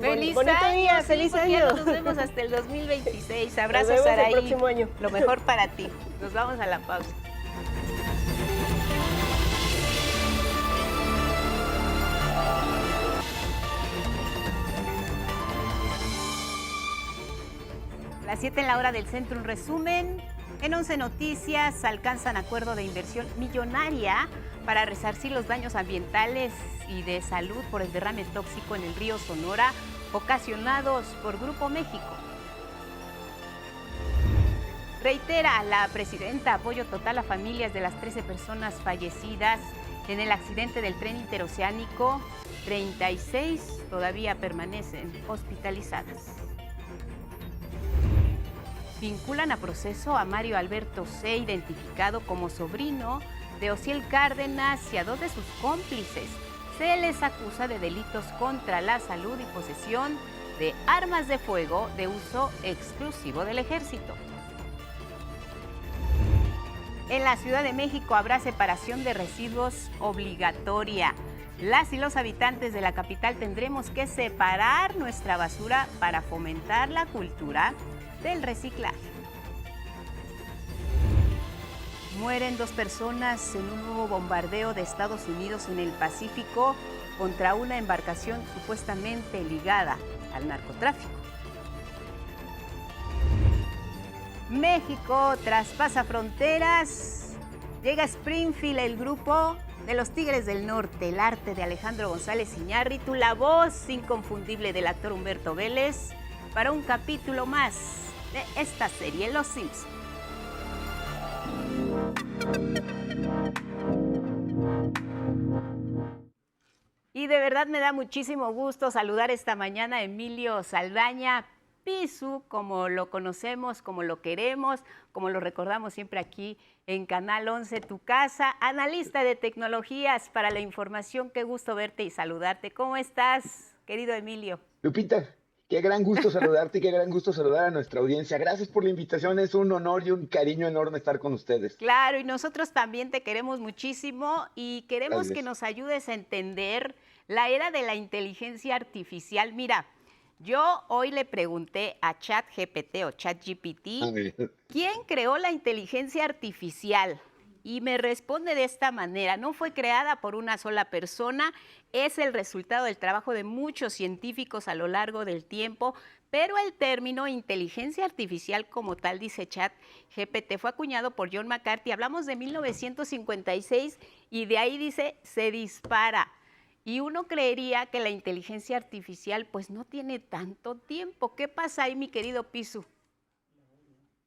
feliz bonito año, día, sí, feliz porque año. Nos vemos hasta el 2026. Abrazos, Nos vemos Saray. el próximo año. Lo mejor para ti. Nos vamos a la pausa. Las 7 en la hora del centro, un resumen En 11 Noticias alcanzan acuerdo de inversión millonaria para resarcir los daños ambientales y de salud por el derrame tóxico en el río Sonora ocasionados por Grupo México. Reitera la presidenta apoyo total a familias de las 13 personas fallecidas en el accidente del tren interoceánico. 36 todavía permanecen hospitalizadas. Vinculan a proceso a Mario Alberto C., identificado como sobrino de Osiel Cárdenas, y a 2 de sus cómplices. Se les acusa de delitos contra la salud y posesión de armas de fuego de uso exclusivo del ejército. En la Ciudad de México habrá separación de residuos obligatoria. Las y los habitantes de la capital tendremos que separar nuestra basura para fomentar la cultura del reciclaje. Mueren 2 personas en un nuevo bombardeo de Estados Unidos en el Pacífico contra una embarcación supuestamente ligada al narcotráfico. México traspasa fronteras. Llega a Springfield el grupo de los Tigres del Norte, el arte de Alejandro González Iñárritu, la voz inconfundible del actor Humberto Vélez, para un capítulo más de esta serie, Los Simpson. Y de verdad me da muchísimo gusto saludar esta mañana a Emilio Saldaña, Pisu, como lo conocemos, como lo queremos, como lo recordamos siempre aquí en Canal 11, tu casa, analista de tecnologías para la información. Qué gusto verte y saludarte. ¿Cómo estás, querido Emilio? Lupita, qué gran gusto saludarte y qué gran gusto saludar a nuestra audiencia. Gracias por la invitación, es un honor y un cariño enorme estar con ustedes. Claro, y nosotros también te queremos muchísimo y queremos Gracias. que nos ayudes a entender la era de la inteligencia artificial. Mira, yo hoy le pregunté a ChatGPT o ChatGPT, ¿quién creó la inteligencia artificial? Y me responde de esta manera: no fue creada por una sola persona, es el resultado del trabajo de muchos científicos a lo largo del tiempo, pero el término inteligencia artificial como tal, dice ChatGPT, fue acuñado por John McCarthy. Hablamos de 1956 y de ahí dice, se dispara. Y uno creería que la inteligencia artificial pues no tiene tanto tiempo. ¿Qué pasa ahí, mi querido Pisu?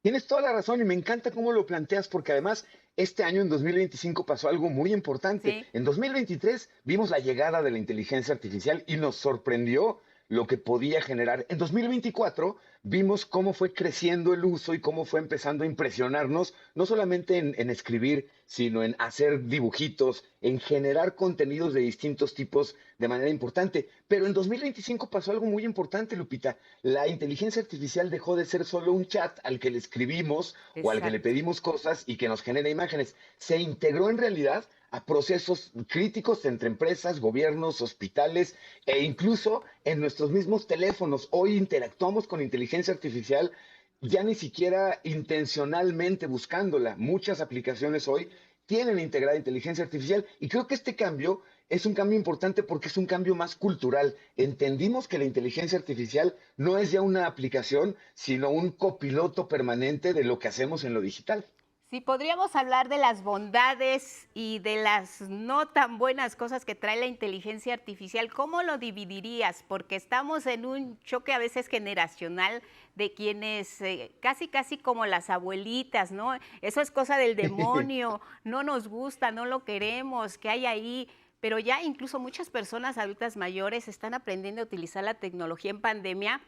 Tienes toda la razón y me encanta cómo lo planteas, porque además este año, en 2025, pasó algo muy importante. Sí. En 2023 vimos la llegada de la inteligencia artificial y nos sorprendió lo que podía generar. En 2024 vimos cómo fue creciendo el uso y cómo fue empezando a impresionarnos, no solamente en escribir, sino en hacer dibujitos, en generar contenidos de distintos tipos de manera importante. Pero en 2025 pasó algo muy importante, Lupita. La inteligencia artificial dejó de ser solo un chat al que le escribimos o al que le pedimos cosas y que nos genera imágenes. Se integró en realidad a procesos críticos entre empresas, gobiernos, hospitales e incluso en nuestros mismos teléfonos. Hoy interactuamos con inteligencia artificial ya ni siquiera intencionalmente buscándola. Muchas aplicaciones hoy tienen integrada inteligencia artificial y creo que este cambio es un cambio importante porque es un cambio más cultural. Entendimos que la inteligencia artificial no es ya una aplicación, sino un copiloto permanente de lo que hacemos en lo digital. Sí, podríamos hablar de las bondades y de las no tan buenas cosas que trae la inteligencia artificial. ¿Cómo lo dividirías? Porque estamos en un choque a veces generacional de quienes casi como las abuelitas, ¿no? Eso es cosa del demonio, no nos gusta, no lo queremos, ¿qué hay ahí? Pero ya incluso muchas personas adultas mayores están aprendiendo a utilizar la tecnología en pandemia.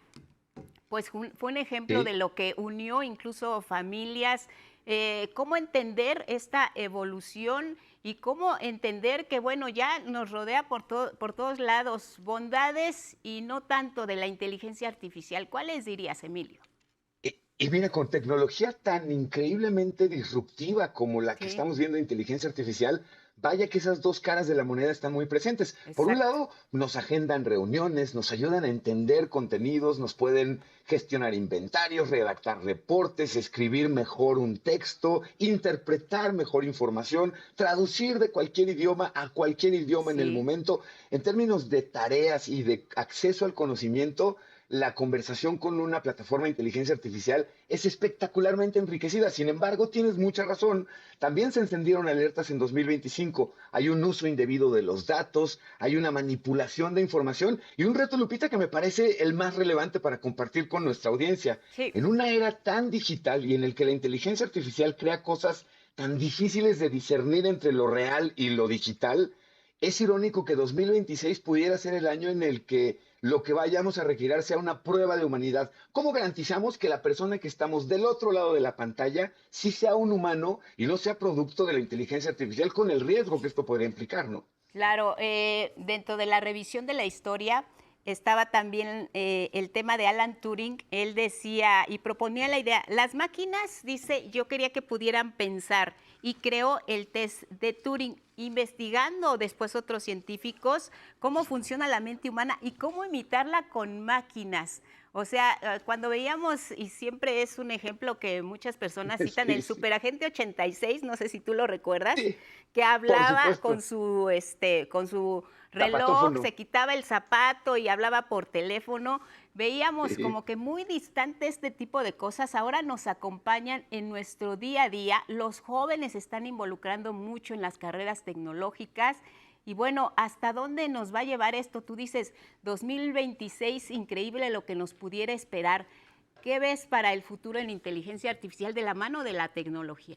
Pues fue un ejemplo de lo que unió incluso familias. Cómo entender esta evolución y cómo entender que, bueno, ya nos rodea por todos lados bondades y no tanto de la inteligencia artificial. ¿Cuáles dirías, Emilio? Y mira, con tecnología tan increíblemente disruptiva como la que estamos viendo de inteligencia artificial, vaya que esas dos caras de la moneda están muy presentes. Por un lado, nos agendan reuniones, nos ayudan a entender contenidos, nos pueden gestionar inventarios, redactar reportes, escribir mejor un texto, interpretar mejor información, traducir de cualquier idioma a cualquier idioma en el momento. En términos de tareas y de acceso al conocimiento, la conversación con una plataforma de inteligencia artificial es espectacularmente enriquecida. Sin embargo, tienes mucha razón. También se encendieron alertas en 2025. Hay un uso indebido de los datos, hay una manipulación de información y un reto, Lupita, que me parece el más relevante para compartir con nuestra audiencia. Sí. En una era tan digital y en el que la inteligencia artificial crea cosas tan difíciles de discernir entre lo real y lo digital, es irónico que 2026 pudiera ser el año en el que lo que vayamos a requerir sea una prueba de humanidad. ¿Cómo garantizamos que la persona que estamos del otro lado de la pantalla sí sea un humano y no sea producto de la inteligencia artificial con el riesgo que esto podría implicar, ¿no? Claro, dentro de la revisión de la historia estaba también el tema de Alan Turing. Él decía y proponía la idea, las máquinas, dice, yo quería que pudieran pensar, y creó el test de Turing, investigando después otros científicos cómo funciona la mente humana y cómo imitarla con máquinas. O sea, cuando veíamos, y siempre es un ejemplo que muchas personas citan, el Superagente 86, no sé si tú lo recuerdas, que hablaba con su reloj, Zapatófono. se quitaba el zapato y hablaba por teléfono. Veíamos como que muy distante este tipo de cosas, ahora nos acompañan en nuestro día a día. Los jóvenes se están involucrando mucho en las carreras tecnológicas. Y bueno, ¿hasta dónde nos va a llevar esto? Tú dices, 2026, increíble lo que nos pudiera esperar. ¿Qué ves para el futuro en inteligencia artificial de la mano de la tecnología?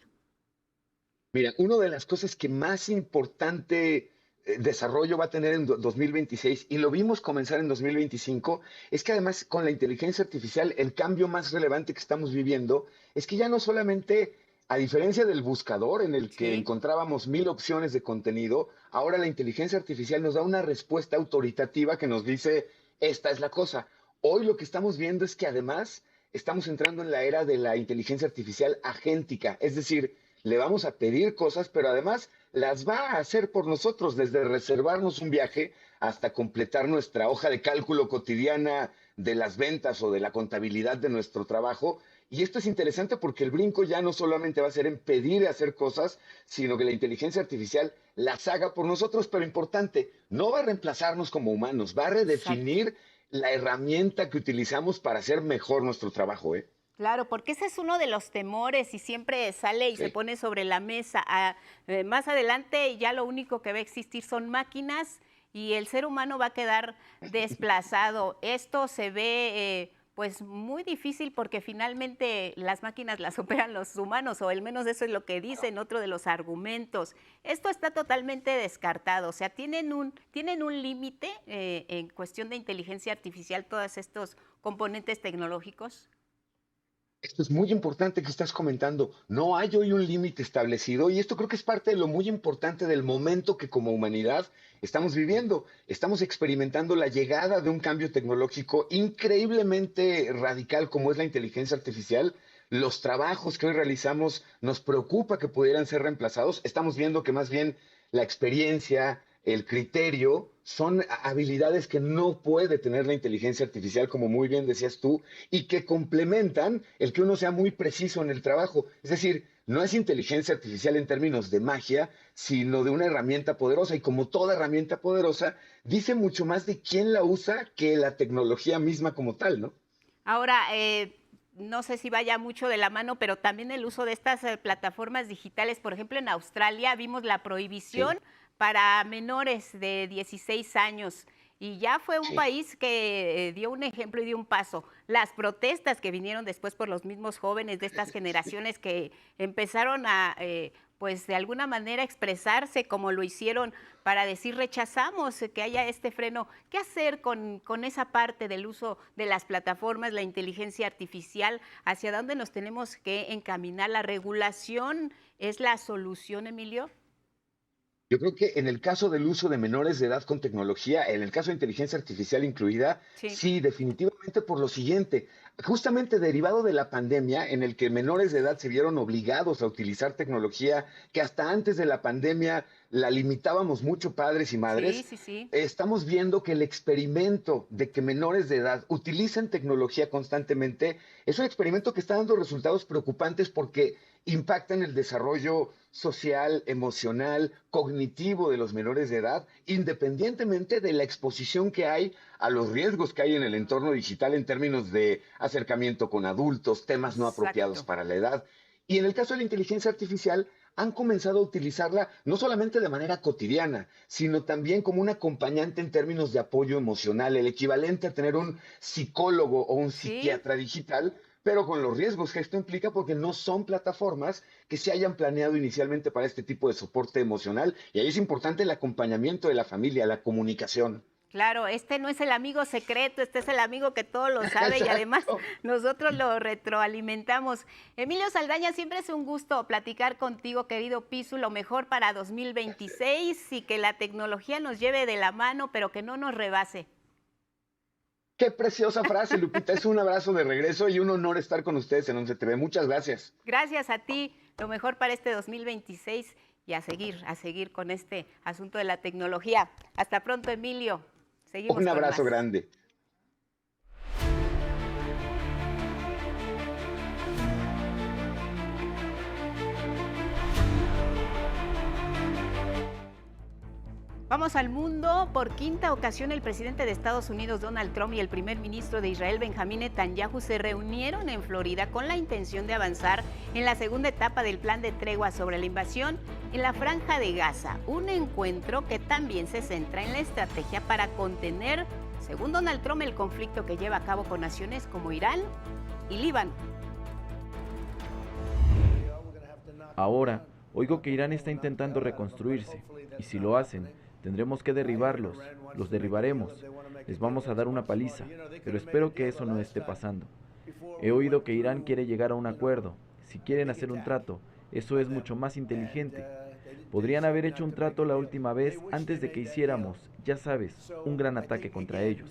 Mira, una de las cosas que más importante desarrollo va a tener en 2026, y lo vimos comenzar en 2025, es que además con la inteligencia artificial el cambio más relevante que estamos viviendo es que ya no solamente, a diferencia del buscador en el que encontrábamos 1000 opciones de contenido, ahora la inteligencia artificial nos da una respuesta autoritativa que nos dice, esta es la cosa. Hoy lo que estamos viendo es que además estamos entrando en la era de la inteligencia artificial agéntica, es decir, le vamos a pedir cosas, pero además las va a hacer por nosotros, desde reservarnos un viaje hasta completar nuestra hoja de cálculo cotidiana de las ventas o de la contabilidad de nuestro trabajo. Y esto es interesante porque el brinco ya no solamente va a ser en pedir hacer cosas, sino que la inteligencia artificial las haga por nosotros, pero importante, no va a reemplazarnos como humanos, va a redefinir la herramienta que utilizamos para hacer mejor nuestro trabajo, ¿eh? Claro, porque ese es uno de los temores y siempre sale y se pone sobre la mesa. Más adelante ya lo único que va a existir son máquinas y el ser humano va a quedar desplazado. Esto se ve pues muy difícil porque finalmente las máquinas las operan los humanos, o al menos eso es lo que dicen otro de los argumentos. Esto está totalmente descartado, o sea, tienen un límite en cuestión de inteligencia artificial todos estos componentes tecnológicos. Esto es muy importante que estás comentando. No hay hoy un límite establecido y esto creo que es parte de lo muy importante del momento que como humanidad estamos viviendo. Estamos experimentando la llegada de un cambio tecnológico increíblemente radical como es la inteligencia artificial. Los trabajos que hoy realizamos nos preocupa que pudieran ser reemplazados. Estamos viendo que más bien la experiencia, el criterio, son habilidades que no puede tener la inteligencia artificial, como muy bien decías tú, y que complementan el que uno sea muy preciso en el trabajo. Es decir, no es inteligencia artificial en términos de magia, sino de una herramienta poderosa, y como toda herramienta poderosa, dice mucho más de quién la usa que la tecnología misma como tal, ¿no? Ahora, no sé si vaya mucho de la mano, pero también el uso de estas plataformas digitales, por ejemplo, en Australia vimos la prohibición para menores de 16 años. Y ya fue un país que dio un ejemplo y dio un paso. Las protestas que vinieron después por los mismos jóvenes de estas generaciones que empezaron a, pues de alguna manera expresarse como lo hicieron para decir rechazamos que haya este freno. ¿Qué hacer con esa parte del uso de las plataformas, la inteligencia artificial? ¿Hacia dónde nos tenemos que encaminar? ¿La regulación es la solución, Emilio? Yo creo que en el caso del uso de menores de edad con tecnología, en el caso de inteligencia artificial incluida, sí, definitivamente por lo siguiente, justamente derivado de la pandemia en el que menores de edad se vieron obligados a utilizar tecnología que hasta antes de la pandemia la limitábamos mucho padres y madres, estamos viendo que el experimento de que menores de edad utilicen tecnología constantemente es un experimento que está dando resultados preocupantes porque impactan el desarrollo social, emocional, cognitivo de los menores de edad, independientemente de la exposición que hay a los riesgos que hay en el entorno digital en términos de acercamiento con adultos, temas no apropiados para la edad. Y en el caso de la inteligencia artificial, han comenzado a utilizarla no solamente de manera cotidiana, sino también como un acompañante en términos de apoyo emocional, el equivalente a tener un psicólogo o un psiquiatra digital, pero con los riesgos que esto implica porque no son plataformas que se hayan planeado inicialmente para este tipo de soporte emocional. Y ahí es importante el acompañamiento de la familia, la comunicación. Claro, este no es el amigo secreto, este es el amigo que todo lo sabe y además nosotros lo retroalimentamos. Emilio Saldaña, siempre es un gusto platicar contigo, querido Pisu, lo mejor para 2026 y que la tecnología nos lleve de la mano, pero que no nos rebase. Qué preciosa frase, Lupita, es un abrazo de regreso y un honor estar con ustedes en 11 TV. Muchas gracias. Gracias a ti, lo mejor para este 2026 y a seguir con este asunto de la tecnología. Hasta pronto, Emilio. Seguimos un abrazo más. grande. Vamos al mundo. Por quinta ocasión, el presidente de Estados Unidos, Donald Trump, y el primer ministro de Israel, Benjamín Netanyahu, se reunieron en Florida con la intención de avanzar en la segunda etapa del plan de tregua sobre la invasión en la Franja de Gaza. Un encuentro que también se centra en la estrategia para contener, según Donald Trump, el conflicto que lleva a cabo con naciones como Irán y Líbano. Ahora, oigo que Irán está intentando reconstruirse, y si lo hacen, tendremos que derribarlos, los derribaremos, les vamos a dar una paliza, pero espero que eso no esté pasando. He oído que Irán quiere llegar a un acuerdo, si quieren hacer un trato, eso es mucho más inteligente. Podrían haber hecho un trato la última vez antes de que hiciéramos, ya sabes, un gran ataque contra ellos.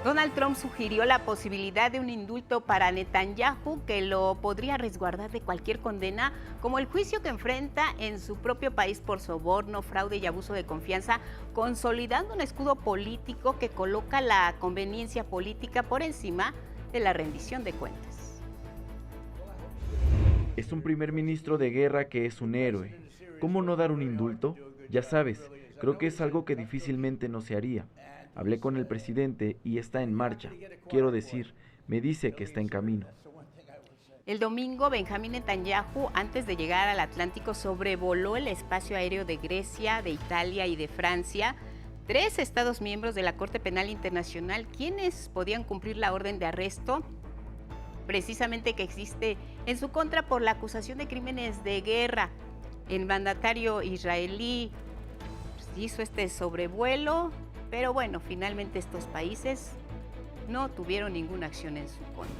Donald Trump sugirió la posibilidad de un indulto para Netanyahu que lo podría resguardar de cualquier condena, como el juicio que enfrenta en su propio país por soborno, fraude y abuso de confianza, consolidando un escudo político que coloca la conveniencia política por encima de la rendición de cuentas. Es un primer ministro de guerra que es un héroe. ¿Cómo no dar un indulto? Ya sabes, creo que es algo que difícilmente no se haría. Hablé con el presidente y está en marcha. Quiero decir, me dice que está en camino. El domingo, Benjamín Netanyahu, antes de llegar al Atlántico, sobrevoló el espacio aéreo de Grecia, de Italia y de Francia, 3 estados miembros de la Corte Penal Internacional, quienes podían cumplir la orden de arresto, precisamente que existe en su contra por la acusación de crímenes de guerra. El mandatario israelí hizo este sobrevuelo, pero bueno, finalmente estos países no tuvieron ninguna acción en su contra.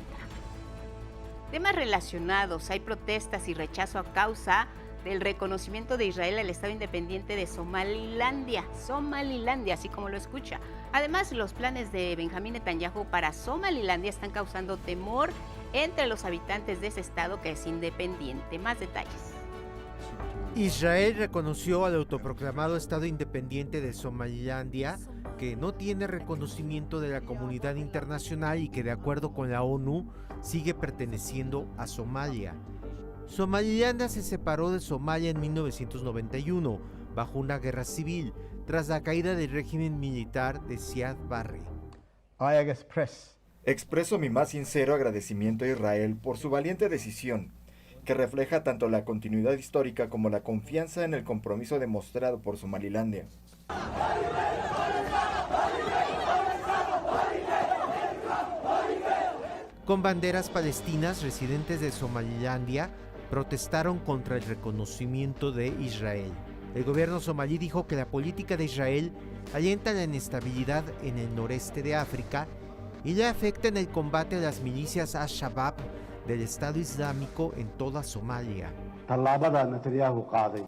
Temas relacionados, hay protestas y rechazo a causa del reconocimiento de Israel al Estado independiente de Somalilandia, así como lo escucha. Además, los planes de Benjamín Netanyahu para Somalilandia están causando temor entre los habitantes de ese estado que es independiente. Más detalles. Israel reconoció al autoproclamado Estado independiente de Somalilandia, que no tiene reconocimiento de la comunidad internacional y que, de acuerdo con la ONU, sigue perteneciendo a Somalia. Somalilandia se separó de Somalia en 1991, bajo una guerra civil, tras la caída del régimen militar de Siad Barre. Expreso mi más sincero agradecimiento a Israel por su valiente decisión, que refleja tanto la continuidad histórica como la confianza en el compromiso demostrado por Somalilandia. Con banderas palestinas, residentes de Somalilandia protestaron contra el reconocimiento de Israel. El gobierno somalí dijo que la política de Israel alienta la inestabilidad en el noreste de África y le afecta en el combate a las milicias Al-Shabaab del Estado Islámico en toda Somalia.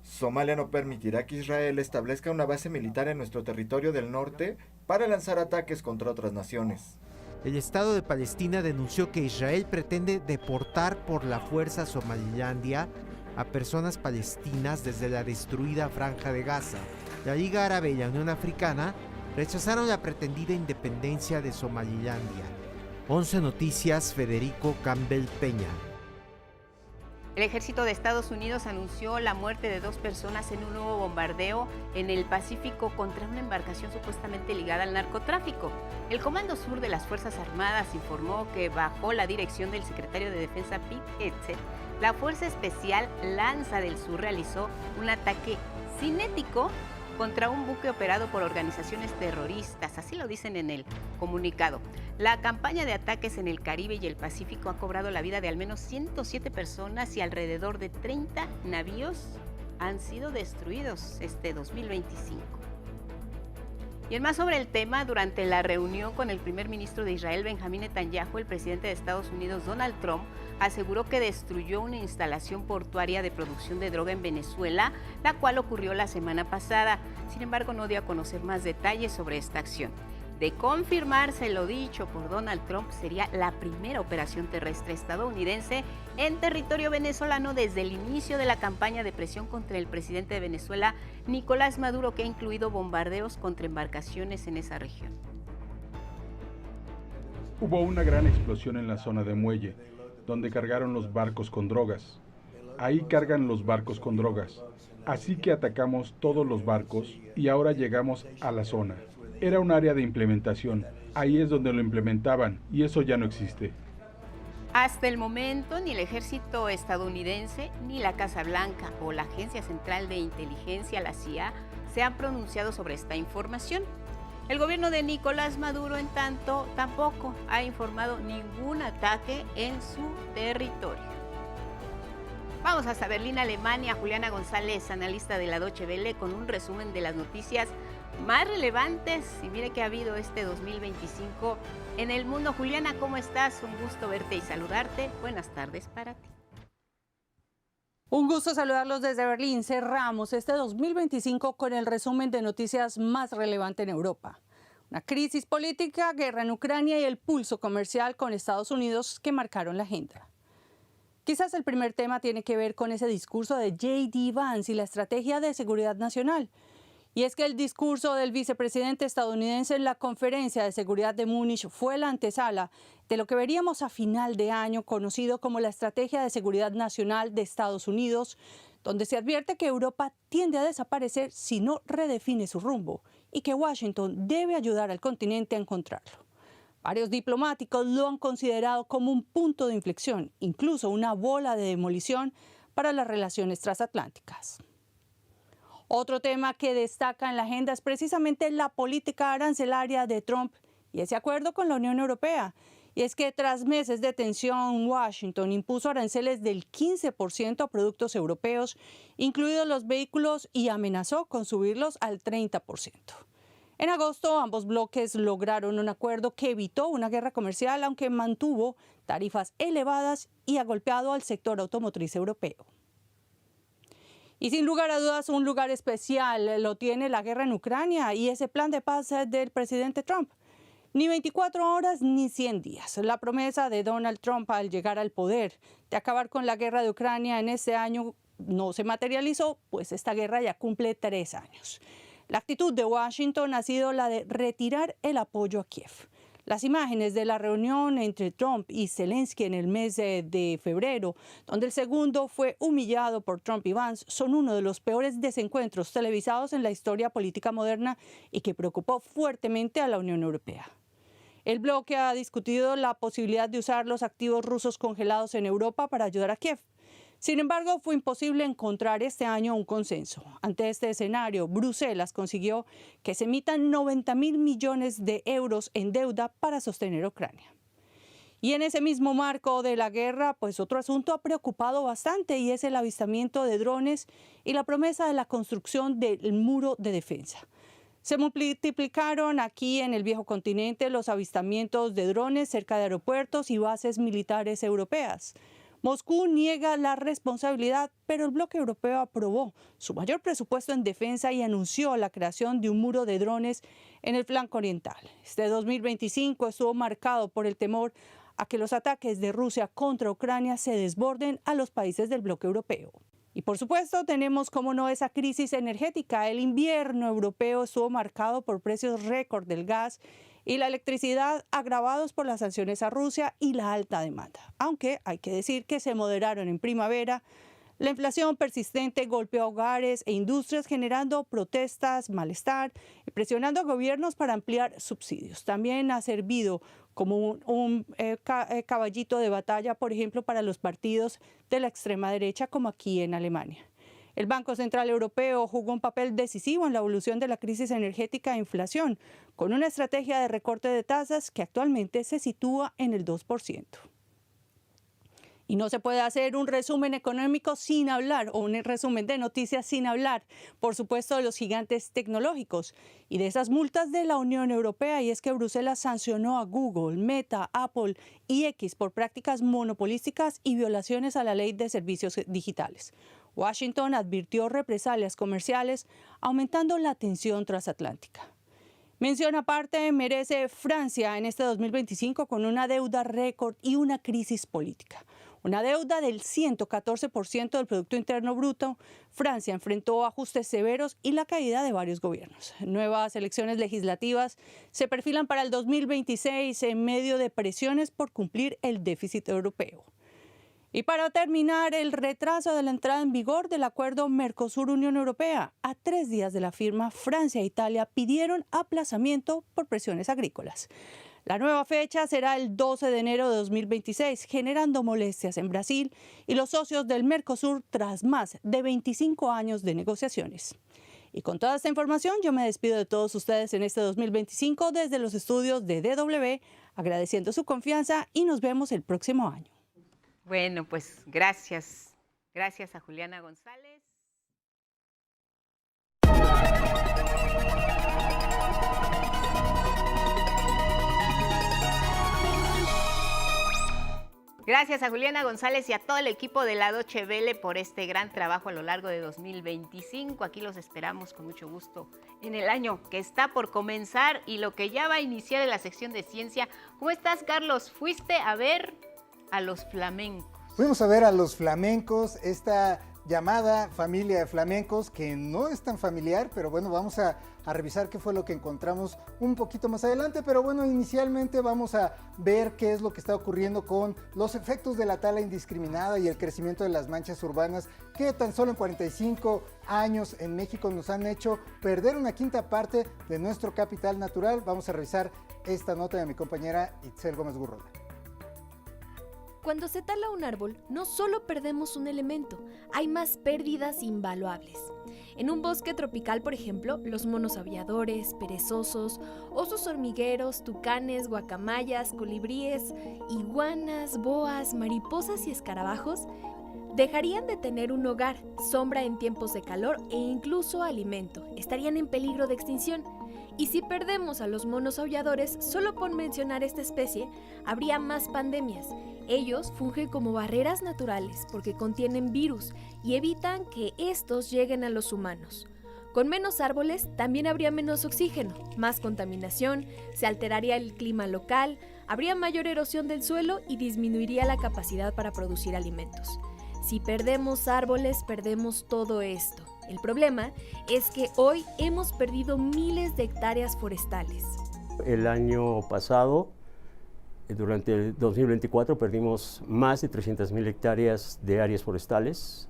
Somalia no permitirá que Israel establezca una base militar en nuestro territorio del norte para lanzar ataques contra otras naciones. El Estado de Palestina denunció que Israel pretende deportar por la fuerza a Somalilandia a personas palestinas desde la destruida Franja de Gaza. La Liga Árabe y la Unión Africana rechazaron la pretendida independencia de Somalilandia. 11 Noticias, Federico Campbell Peña. El ejército de Estados Unidos anunció la muerte de 2 personas en un nuevo bombardeo en el Pacífico contra una embarcación supuestamente ligada al narcotráfico. El Comando Sur de las Fuerzas Armadas informó que bajo la dirección del secretario de Defensa Pete Hegseth, la Fuerza Especial Lanza del Sur realizó un ataque cinético contra un buque operado por organizaciones terroristas, así lo dicen en el comunicado. La campaña de ataques en el Caribe y el Pacífico ha cobrado la vida de al menos 107 personas y alrededor de 30 navíos han sido destruidos este 2025. Y en más sobre el tema, durante la reunión con el primer ministro de Israel, Benjamín Netanyahu, el presidente de Estados Unidos, Donald Trump, aseguró que destruyó una instalación portuaria de producción de droga en Venezuela, la cual ocurrió la semana pasada. Sin embargo, no dio a conocer más detalles sobre esta acción. De confirmarse lo dicho por Donald Trump, sería la primera operación terrestre estadounidense en territorio venezolano desde el inicio de la campaña de presión contra el presidente de Venezuela, Nicolás Maduro, que ha incluido bombardeos contra embarcaciones en esa región. Hubo una gran explosión en la zona de muelle, donde cargaron los barcos con drogas. Ahí cargan los barcos con drogas. Así que atacamos todos los barcos y ahora llegamos a la zona. Era un área de implementación. Ahí es donde lo implementaban y eso ya no existe. Hasta el momento, ni el ejército estadounidense, ni la Casa Blanca o la Agencia Central de Inteligencia, la CIA, se han pronunciado sobre esta información. El gobierno de Nicolás Maduro, en tanto, tampoco ha informado ningún ataque en su territorio. Vamos hasta Berlín, Alemania. Juliana González, analista de la Deutsche Welle, con un resumen de las noticias más relevantes. Y mire que ha habido este 2025 en el mundo. Juliana, ¿cómo estás? Un gusto verte y saludarte. Buenas tardes para ti. Un gusto saludarlos desde Berlín. Cerramos este 2025 con el resumen de noticias más relevante en Europa. Una crisis política, guerra en Ucrania y el pulso comercial con Estados Unidos que marcaron la agenda. Quizás el primer tema tiene que ver con ese discurso de J.D. Vance y la estrategia de seguridad nacional. Y es que el discurso del vicepresidente estadounidense en la Conferencia de Seguridad de Múnich fue la antesala de lo que veríamos a final de año, conocido como la Estrategia de Seguridad Nacional de Estados Unidos, donde se advierte que Europa tiende a desaparecer si no redefine su rumbo y que Washington debe ayudar al continente a encontrarlo. Varios diplomáticos lo han considerado como un punto de inflexión, incluso una bola de demolición para las relaciones transatlánticas. Otro tema que destaca en la agenda es precisamente la política arancelaria de Trump y ese acuerdo con la Unión Europea. Y es que tras meses de tensión, Washington impuso aranceles del 15% a productos europeos, incluidos los vehículos, y amenazó con subirlos al 30%. En agosto, ambos bloques lograron un acuerdo que evitó una guerra comercial, aunque mantuvo tarifas elevadas y ha golpeado al sector automotriz europeo. Y sin lugar a dudas, un lugar especial lo tiene la guerra en Ucrania y ese plan de paz del presidente Trump. Ni 24 horas ni 100 días. La promesa de Donald Trump al llegar al poder de acabar con la guerra de Ucrania en este año no se materializó, pues esta guerra ya cumple 3 años. La actitud de Washington ha sido la de retirar el apoyo a Kiev. Las imágenes de la reunión entre Trump y Zelensky en el mes de febrero, donde el segundo fue humillado por Trump y Vance, son uno de los peores desencuentros televisados en la historia política moderna y que preocupó fuertemente a la Unión Europea. El bloque ha discutido la posibilidad de usar los activos rusos congelados en Europa para ayudar a Kiev. Sin embargo, fue imposible encontrar este año un consenso. Ante este escenario, Bruselas consiguió que se emitan 90.000 millones de euros en deuda para sostener a Ucrania. Y en ese mismo marco de la guerra, pues otro asunto ha preocupado bastante y es el avistamiento de drones y la promesa de la construcción del muro de defensa. Se multiplicaron aquí en el viejo continente los avistamientos de drones cerca de aeropuertos y bases militares europeas. Moscú niega la responsabilidad, pero el bloque europeo aprobó su mayor presupuesto en defensa y anunció la creación de un muro de drones en el flanco oriental. Este 2025 estuvo marcado por el temor a que los ataques de Rusia contra Ucrania se desborden a los países del bloque europeo. Y por supuesto tenemos, como no, esa crisis energética. El invierno europeo estuvo marcado por precios récord del gas y la electricidad, agravados por las sanciones a Rusia y la alta demanda. Aunque hay que decir que se moderaron en primavera. La inflación persistente golpeó hogares e industrias, generando protestas, malestar y presionando a gobiernos para ampliar subsidios. También ha servido como un caballito de batalla, por ejemplo, para los partidos de la extrema derecha, como aquí en Alemania. El Banco Central Europeo jugó un papel decisivo en la evolución de la crisis energética e inflación, con una estrategia de recorte de tasas que actualmente se sitúa en el 2%. Y no se puede hacer un resumen económico sin hablar, o un resumen de noticias sin hablar, por supuesto, de los gigantes tecnológicos y de esas multas de la Unión Europea. Y es que Bruselas sancionó a Google, Meta, Apple y X por prácticas monopolísticas y violaciones a la ley de servicios digitales. Washington advirtió represalias comerciales, aumentando la tensión transatlántica. Mención aparte merece Francia en este 2025 con una deuda récord y una crisis política. Una deuda del 114% del Producto Interno Bruto. Francia enfrentó ajustes severos y la caída de varios gobiernos. Nuevas elecciones legislativas se perfilan para el 2026 en medio de presiones por cumplir el déficit europeo. Y para terminar, el retraso de la entrada en vigor del acuerdo Mercosur-Unión Europea. A 3 días de la firma, Francia e Italia pidieron aplazamiento por presiones agrícolas. La nueva fecha será el 12 de enero de 2026, generando molestias en Brasil y los socios del Mercosur tras más de 25 años de negociaciones. Y con toda esta información, yo me despido de todos ustedes en este 2025 desde los estudios de DW, agradeciendo su confianza y nos vemos el próximo año. Bueno, pues gracias. Gracias a Juliana González. Gracias a Juliana González y a todo el equipo de la Deutsche Welle por este gran trabajo a lo largo de 2025. Aquí los esperamos con mucho gusto en el año que está por comenzar y lo que ya va a iniciar en la sección de ciencia. ¿Cómo estás, Carlos? ¿Fuiste a ver a los flamencos? Fuimos a ver a los flamencos, esta llamada familia de flamencos que no es tan familiar, pero bueno, vamos a revisar qué fue lo que encontramos un poquito más adelante, pero bueno, inicialmente vamos a ver qué es lo que está ocurriendo con los efectos de la tala indiscriminada y el crecimiento de las manchas urbanas que tan solo en 45 años en México nos han hecho perder una quinta parte de nuestro capital natural. Vamos a revisar esta nota de mi compañera Itzel Gómez Gurrola. Cuando se tala un árbol, no solo perdemos un elemento, hay más pérdidas invaluables. En un bosque tropical, por ejemplo, los monos aulladores, perezosos, osos hormigueros, tucanes, guacamayas, colibríes, iguanas, boas, mariposas y escarabajos dejarían de tener un hogar, sombra en tiempos de calor e incluso alimento. Estarían en peligro de extinción. Y si perdemos a los monos aulladores, solo por mencionar esta especie, habría más pandemias. Ellos fungen como barreras naturales porque contienen virus y evitan que estos lleguen a los humanos. Con menos árboles también habría menos oxígeno, más contaminación, se alteraría el clima local, habría mayor erosión del suelo y disminuiría la capacidad para producir alimentos. Si perdemos árboles, perdemos todo esto. El problema es que hoy hemos perdido miles de hectáreas forestales. El año pasado, durante el 2024, perdimos más de 300.000 hectáreas de áreas forestales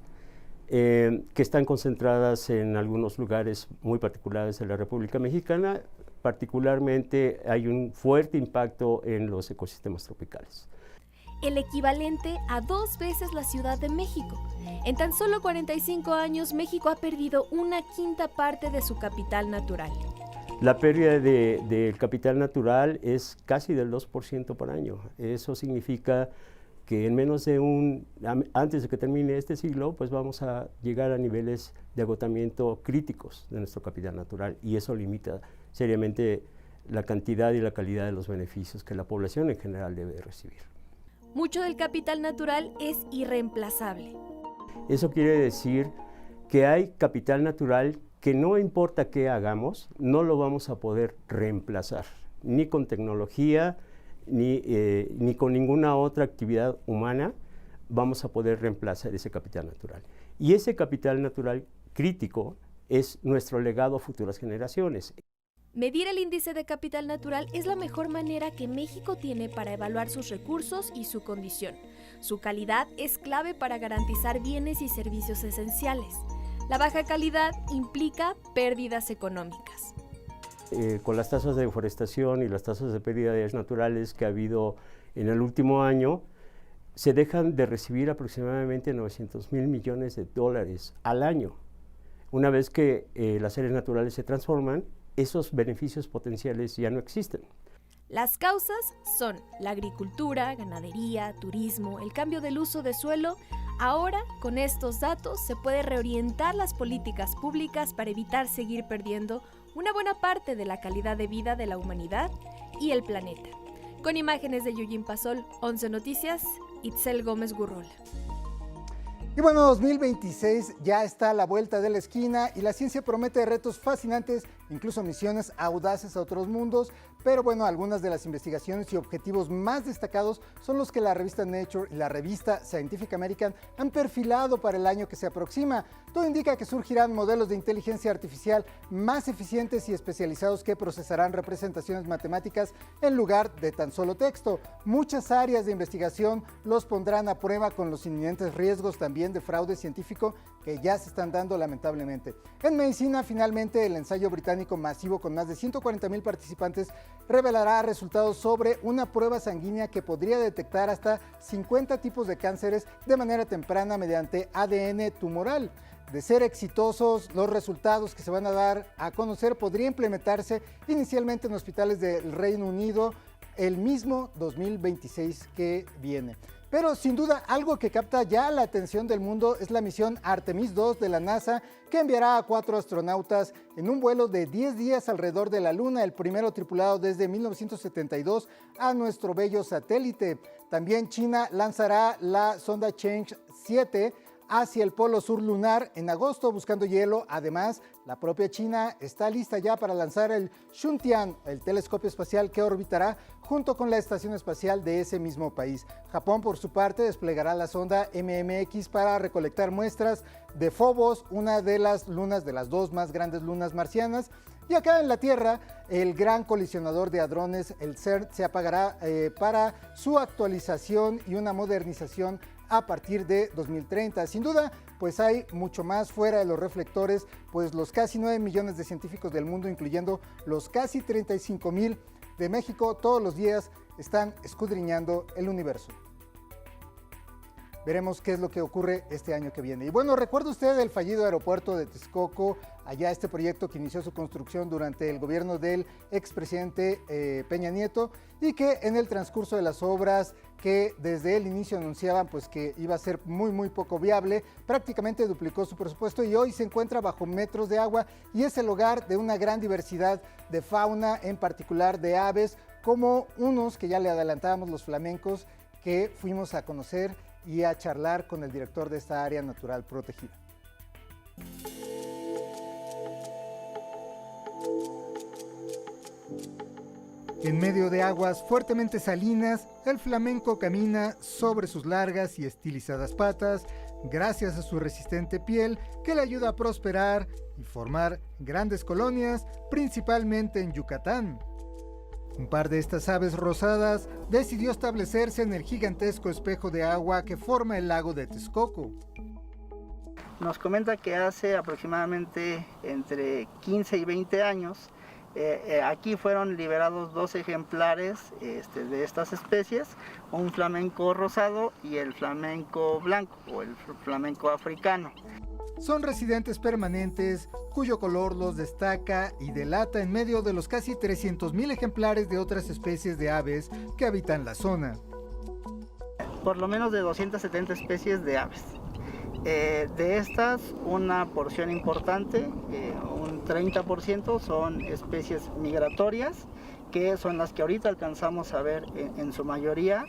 que están concentradas en algunos lugares muy particulares de la República Mexicana. Particularmente hay un fuerte impacto en los ecosistemas tropicales. El equivalente a 2 veces la Ciudad de México. En tan solo 45 años, México ha perdido una quinta parte de su capital natural. La pérdida del capital natural es casi del 2% por año. Eso significa que en menos de antes de que termine este siglo, pues vamos a llegar a niveles de agotamiento críticos de nuestro capital natural, y eso limita seriamente la cantidad y la calidad de los beneficios que la población en general debe recibir. Mucho del capital natural es irreemplazable. Eso quiere decir que hay capital natural que no importa qué hagamos, no lo vamos a poder reemplazar, ni con tecnología, ni con ninguna otra actividad humana vamos a poder reemplazar ese capital natural. Y ese capital natural crítico es nuestro legado a futuras generaciones. Medir el índice de capital natural es la mejor manera que México tiene para evaluar sus recursos y su condición. Su calidad es clave para garantizar bienes y servicios esenciales. La baja calidad implica pérdidas económicas. Con las tasas de deforestación y las tasas de pérdida de áreas naturales que ha habido en el último año, se dejan de recibir aproximadamente 900,000 millones de dólares al año. Una vez que las áreas naturales se transforman, esos beneficios potenciales ya no existen. Las causas son la agricultura, ganadería, turismo, el cambio del uso de suelo. Ahora, con estos datos, se puede reorientar las políticas públicas para evitar seguir perdiendo una buena parte de la calidad de vida de la humanidad y el planeta. Con imágenes de Eugene Pasol, 11 Noticias, Itzel Gómez Gurrola. Y bueno, 2026 ya está a la vuelta de la esquina y la ciencia promete retos fascinantes, incluso misiones audaces a otros mundos, pero bueno, algunas de las investigaciones y objetivos más destacados son los que la revista Nature y la revista Scientific American han perfilado para el año que se aproxima. Todo indica que surgirán modelos de inteligencia artificial más eficientes y especializados que procesarán representaciones matemáticas en lugar de tan solo texto. Muchas áreas de investigación los pondrán a prueba con los inminentes riesgos también de fraude científico que ya se están dando lamentablemente. En medicina, finalmente, el ensayo británico masivo con más de 140,000 participantes revelará resultados sobre una prueba sanguínea que podría detectar hasta 50 tipos de cánceres de manera temprana mediante ADN tumoral. De ser exitosos, los resultados que se van a dar a conocer podría implementarse inicialmente en hospitales del Reino Unido el mismo 2026 que viene. Pero sin duda, algo que capta ya la atención del mundo es la misión Artemis II de la NASA, que enviará a 4 astronautas en un vuelo de 10 días alrededor de la Luna, el primero tripulado desde 1972 a nuestro bello satélite. También China lanzará la sonda Chang'e 7 hacia el polo sur lunar en agosto buscando hielo. Además, la propia China está lista ya para lanzar el Xuntian, el telescopio espacial que orbitará junto con la estación espacial de ese mismo país. Japón, por su parte, desplegará la sonda MMX para recolectar muestras de Phobos, una de las lunas, de las 2 más grandes lunas marcianas. Y acá en la Tierra, el gran colisionador de hadrones, el CERN, se apagará para su actualización y una modernización a partir de 2030. Sin duda, pues hay mucho más fuera de los reflectores, pues los casi 9 millones de científicos del mundo, incluyendo los casi 35,000 de México, todos los días están escudriñando el universo. Veremos qué es lo que ocurre este año que viene. Y bueno, ¿recuerda usted el fallido aeropuerto de Texcoco? Allá este proyecto que inició su construcción durante el gobierno del expresidente Peña Nieto y que en el transcurso de las obras que desde el inicio anunciaban pues que iba a ser muy poco viable, prácticamente duplicó su presupuesto y hoy se encuentra bajo metros de agua y es el hogar de una gran diversidad de fauna, en particular de aves, como unos que ya le adelantábamos, los flamencos, que fuimos a conocer y a charlar con el director de esta área natural protegida. En medio de aguas fuertemente salinas, el flamenco camina sobre sus largas y estilizadas patas, gracias a su resistente piel que le ayuda a prosperar y formar grandes colonias, principalmente en Yucatán. Un par de estas aves rosadas decidió establecerse en el gigantesco espejo de agua que forma el lago de Texcoco. Nos comenta que hace aproximadamente entre 15 y 20 años aquí fueron liberados 2 ejemplares de estas especies, un flamenco rosado y el flamenco blanco o el flamenco africano. Son residentes permanentes cuyo color los destaca y delata en medio de los casi 300,000 ejemplares de otras especies de aves que habitan la zona. Por lo menos de 270 especies de aves. De estas, una porción importante, un 30%, son especies migratorias, que son las que ahorita alcanzamos a ver en su mayoría.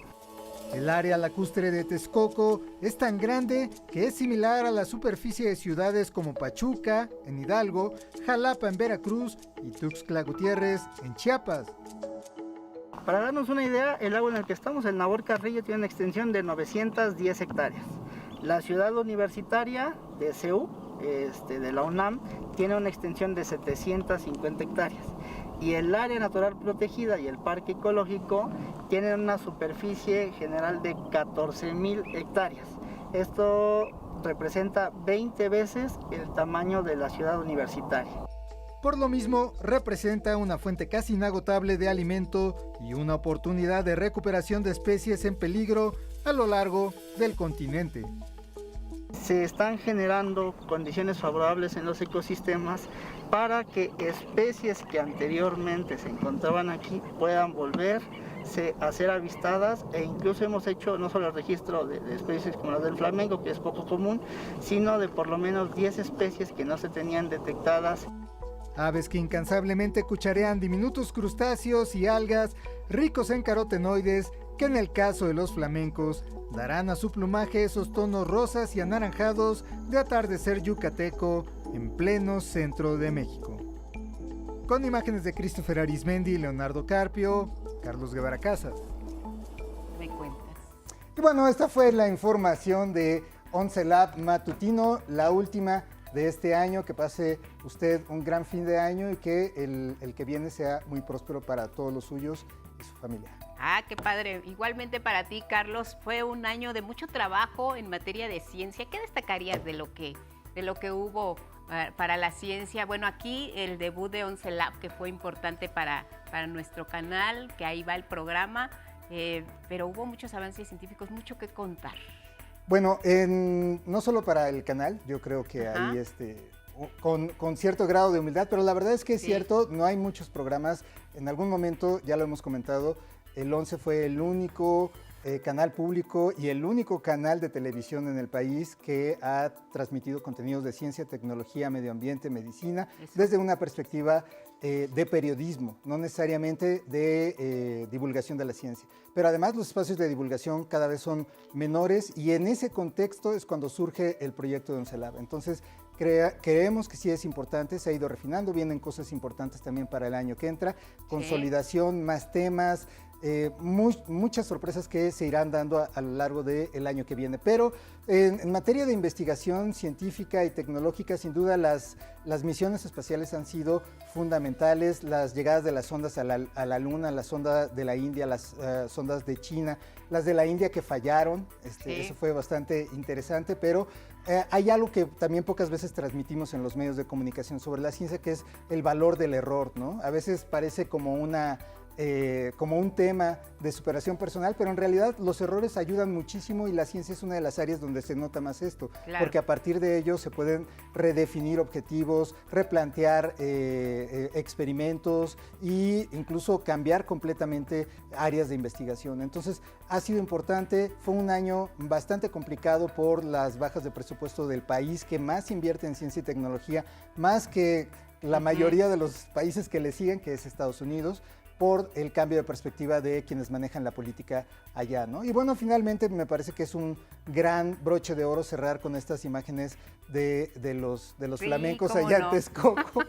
El área lacustre de Texcoco es tan grande que es similar a la superficie de ciudades como Pachuca, en Hidalgo, Jalapa, en Veracruz, y Tuxtla Gutiérrez, en Chiapas. Para darnos una idea, el lago en el que estamos, el Nabor Carrillo, tiene una extensión de 910 hectáreas. La ciudad universitaria de CEU, de la UNAM, tiene una extensión de 750 hectáreas. Y el área natural protegida y el parque ecológico tienen una superficie general de 14,000 hectáreas. Esto representa 20 veces el tamaño de la ciudad universitaria. Por lo mismo, representa una fuente casi inagotable de alimento y una oportunidad de recuperación de especies en peligro a lo largo del continente. Se están generando condiciones favorables en los ecosistemas para que especies que anteriormente se encontraban aquí puedan volverse a ser avistadas, e incluso hemos hecho no solo el registro de especies como la del flamenco, que es poco común, sino de por lo menos 10 especies que no se tenían detectadas. Aves que incansablemente cucharean diminutos crustáceos y algas ricos en carotenoides que en el caso de los flamencos darán a su plumaje esos tonos rosas y anaranjados de atardecer yucateco en pleno centro de México. Con imágenes de Christopher Arismendi, Leonardo Carpio, Carlos Guevara Casas. Me cuentas. Y bueno, esta fue la información de 11 Lab matutino, la última de este año. Que pase usted un gran fin de año y que el que viene sea muy próspero para todos los suyos y su familia. Ah, qué padre. Igualmente para ti, Carlos, fue un año de mucho trabajo en materia de ciencia. ¿Qué destacarías de lo que hubo para la ciencia? Bueno, aquí el debut de 11 Lab, que fue importante para nuestro canal, que ahí va el programa, pero hubo muchos avances científicos, mucho que contar. Bueno, no solo para el canal, yo creo que ahí con cierto grado de humildad, pero la verdad es que es cierto, no hay muchos programas. En algún momento, ya lo hemos comentado, el 11 fue el único canal público y el único canal de televisión en el país que ha transmitido contenidos de ciencia, tecnología, medio ambiente, medicina, desde una perspectiva de periodismo, no necesariamente de divulgación de la ciencia. Pero además los espacios de divulgación cada vez son menores y en ese contexto es cuando surge el proyecto de 11 Lab. Entonces, creemos que sí es importante, se ha ido refinando, vienen cosas importantes también para el año que entra, consolidación, más temas, muchas sorpresas que se irán dando a lo largo del año que viene. Pero en materia de investigación científica y tecnológica, sin duda las misiones espaciales han sido fundamentales, las llegadas de las sondas a la Luna, la sonda de la India, las sondas de China, las de la India que fallaron, eso fue bastante interesante, pero hay algo que también pocas veces transmitimos en los medios de comunicación sobre la ciencia, que es el valor del error, ¿no? A veces parece como un tema de superación personal, pero en realidad los errores ayudan muchísimo y la ciencia es una de las áreas donde se nota más esto, porque a partir de ello se pueden redefinir objetivos, replantear experimentos e incluso cambiar completamente áreas de investigación. Entonces ha sido importante, fue un año bastante complicado por las bajas de presupuesto del país que más invierte en ciencia y tecnología, más que la mayoría de los países que le siguen, que es Estados Unidos, por el cambio de perspectiva de quienes manejan la política allá, ¿no? Y bueno, finalmente me parece que es un gran broche de oro cerrar con estas imágenes de los flamencos allá en Texcoco.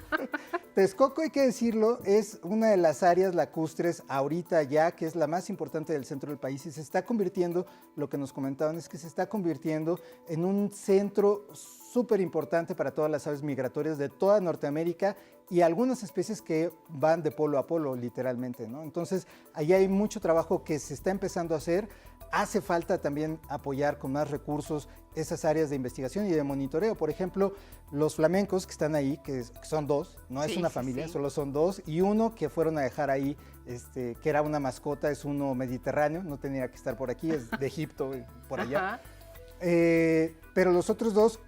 Texcoco, hay que decirlo, es una de las áreas lacustres ahorita ya, que es la más importante del centro del país y se está convirtiendo, lo que nos comentaban es que se está convirtiendo en un centro súper importante para todas las aves migratorias de toda Norteamérica y algunas especies que van de polo a polo, literalmente, ¿no? Entonces, ahí hay mucho trabajo que se está empezando a hacer. Hace falta también apoyar con más recursos esas áreas de investigación y de monitoreo. Por ejemplo, los flamencos que están ahí, que son dos, no es una familia, solo son dos, y uno que fueron a dejar ahí, que era una mascota, es uno mediterráneo, no tenía que estar por aquí, es de Egipto, por allá. Pero los otros dos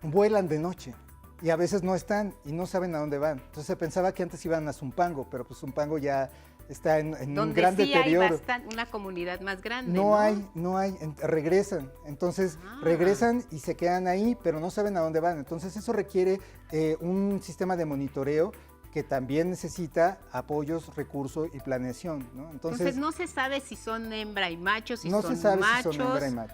vuelan de noche y a veces no están y no saben a dónde van. Entonces se pensaba que antes iban a Zumpango, pero pues Zumpango ya está en un gran deterioro. Hay una comunidad más grande. No hay, regresan. Entonces regresan y se quedan ahí, pero no saben a dónde van. Entonces eso requiere un sistema de monitoreo que también necesita apoyos, recursos y planeación, ¿no? Entonces no se sabe si son hembra y macho, si no son se sabe machos. Si son hembra y macho.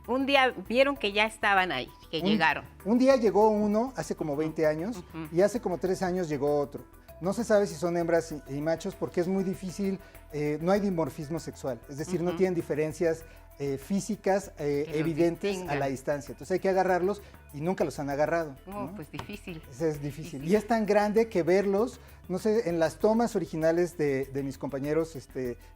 Un día vieron que ya estaban ahí, que llegaron. Un día llegó uno hace como 20 años y hace como 3 años llegó otro. No se sabe si son hembras y machos porque es muy difícil, no hay dimorfismo sexual, es decir, no tienen diferencias físicas evidentes a la distancia. Entonces hay que agarrarlos y nunca los han agarrado. ¿no? Pues difícil. Es difícil. Y es tan grande que verlos, no sé, en las tomas originales de mis compañeros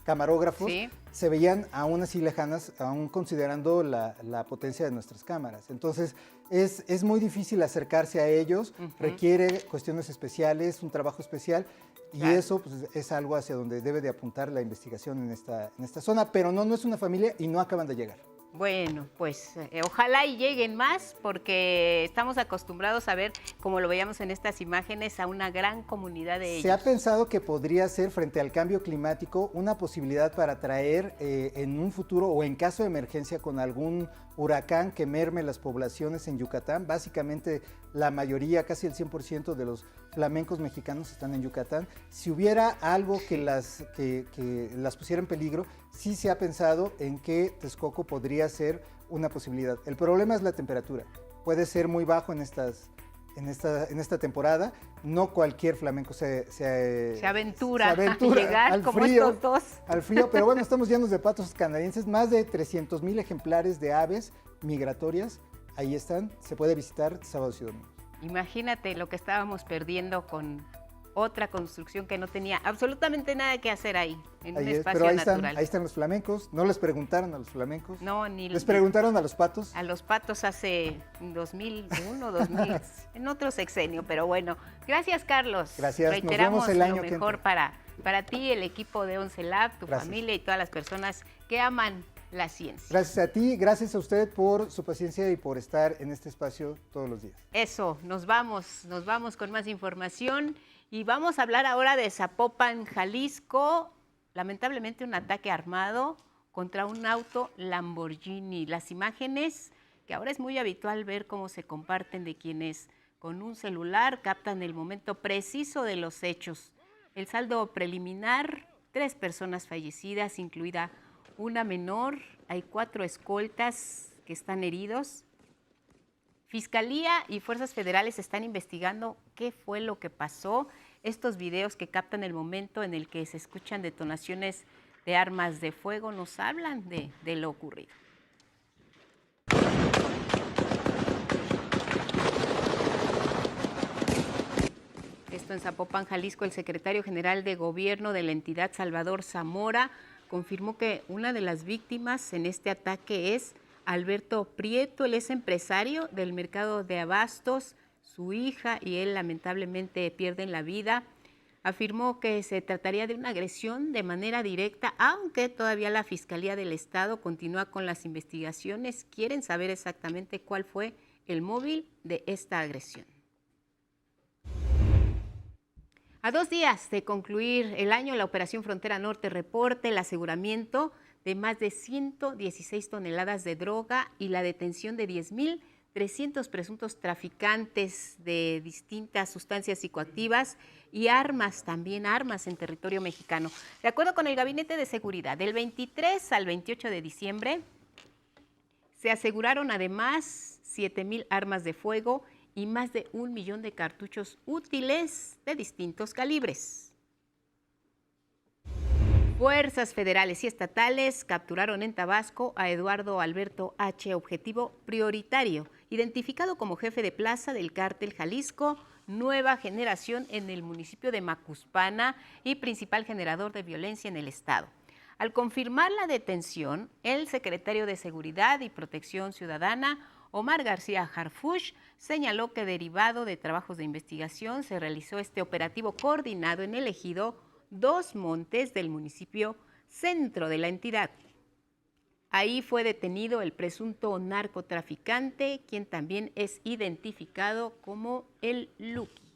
camarógrafos, se veían aún así lejanas, aún considerando la potencia de nuestras cámaras. Entonces es muy difícil acercarse a ellos, requiere cuestiones especiales, un trabajo especial. Y eso pues, es algo hacia donde debe de apuntar la investigación en esta zona, pero no es una familia y no acaban de llegar. Bueno, pues ojalá y lleguen más, porque estamos acostumbrados a ver, como lo veíamos en estas imágenes, a una gran comunidad de ellos. Se ha pensado que podría ser, frente al cambio climático, una posibilidad para traer en un futuro o en caso de emergencia con algún huracán que merme las poblaciones en Yucatán. Básicamente la mayoría, casi el 100% de los flamencos mexicanos están en Yucatán. Si hubiera algo que las pusiera en peligro, sí se ha pensado en que Texcoco podría ser una posibilidad. El problema es la temperatura. Puede ser muy bajo en esta temporada. No cualquier flamenco se aventura a llegar al como frío, estos dos. Al frío, pero bueno, estamos llenos de patos canadienses, más de 300,000 ejemplares de aves migratorias. Ahí están, se puede visitar sábados y domingos. Imagínate lo que estábamos perdiendo con otra construcción que no tenía absolutamente nada que hacer ahí, en un espacio natural. Ahí están los flamencos. ¿No les preguntaron a los flamencos? No, ni ¿Les preguntaron a los patos? A los patos hace 2001, 2000, en otro sexenio, pero bueno. Gracias, Carlos. Gracias, reiteramos nos vemos el año lo mejor para ti, el equipo de 11 Lab, tu familia y todas las personas que aman la ciencia. Gracias a ti, gracias a usted por su paciencia y por estar en este espacio todos los días. Eso, nos vamos con más información y vamos a hablar ahora de Zapopan, Jalisco. Lamentablemente un ataque armado contra un auto Lamborghini. Las imágenes que ahora es muy habitual ver cómo se comparten de quienes con un celular captan el momento preciso de los hechos. El saldo preliminar, 3 personas fallecidas, incluida una menor, hay 4 escoltas que están heridos. Fiscalía y fuerzas federales están investigando qué fue lo que pasó. Estos videos que captan el momento en el que se escuchan detonaciones de armas de fuego nos hablan de lo ocurrido. Esto en Zapopan, Jalisco, el secretario general de Gobierno de la entidad, Salvador Zamora, confirmó que una de las víctimas en este ataque es Alberto Prieto. Él es empresario del mercado de abastos. Su hija y él lamentablemente pierden la vida. Afirmó que se trataría de una agresión de manera directa, aunque todavía la Fiscalía del Estado continúa con las investigaciones. Quieren saber exactamente cuál fue el móvil de esta agresión. A 2 días de concluir el año, la Operación Frontera Norte reporta el aseguramiento de más de 116 toneladas de droga y la detención de 10.300 presuntos traficantes de distintas sustancias psicoactivas y armas, también armas en territorio mexicano. De acuerdo con el Gabinete de Seguridad, del 23 al 28 de diciembre se aseguraron además 7,000 armas de fuego y más de 1 millón de cartuchos útiles de distintos calibres. Fuerzas federales y estatales capturaron en Tabasco a Eduardo Alberto H., objetivo prioritario, identificado como jefe de plaza del cártel Jalisco Nueva Generación en el municipio de Macuspana y principal generador de violencia en el estado. Al confirmar la detención, el secretario de Seguridad y Protección Ciudadana, Omar García Harfuch, señaló que derivado de trabajos de investigación se realizó este operativo coordinado en el ejido Dos Montes del municipio centro de la entidad. Ahí fue detenido el presunto narcotraficante, quien también es identificado como el Luqui.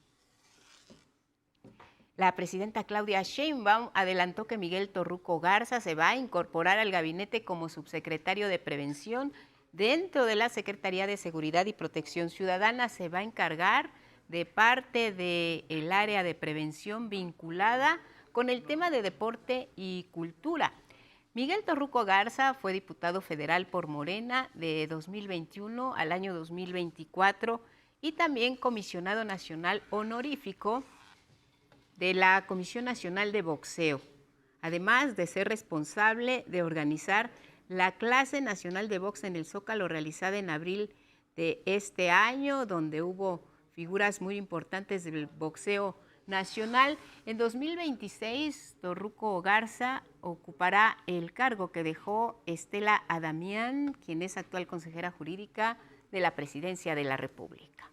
La presidenta Claudia Sheinbaum adelantó que Miguel Torruco Garza se va a incorporar al gabinete como subsecretario de Prevención. Dentro de la Secretaría de Seguridad y Protección Ciudadana se va a encargar de parte del área de prevención vinculada con el tema de deporte y cultura. Miguel Torruco Garza fue diputado federal por Morena de 2021 al año 2024 y también comisionado nacional honorífico de la Comisión Nacional de Boxeo, además de ser responsable de organizar la clase nacional de box en el Zócalo realizada en abril de este año, donde hubo figuras muy importantes del boxeo nacional. En 2026, Torruco Garza ocupará el cargo que dejó Estela Adamián, quien es actual consejera jurídica de la Presidencia de la República.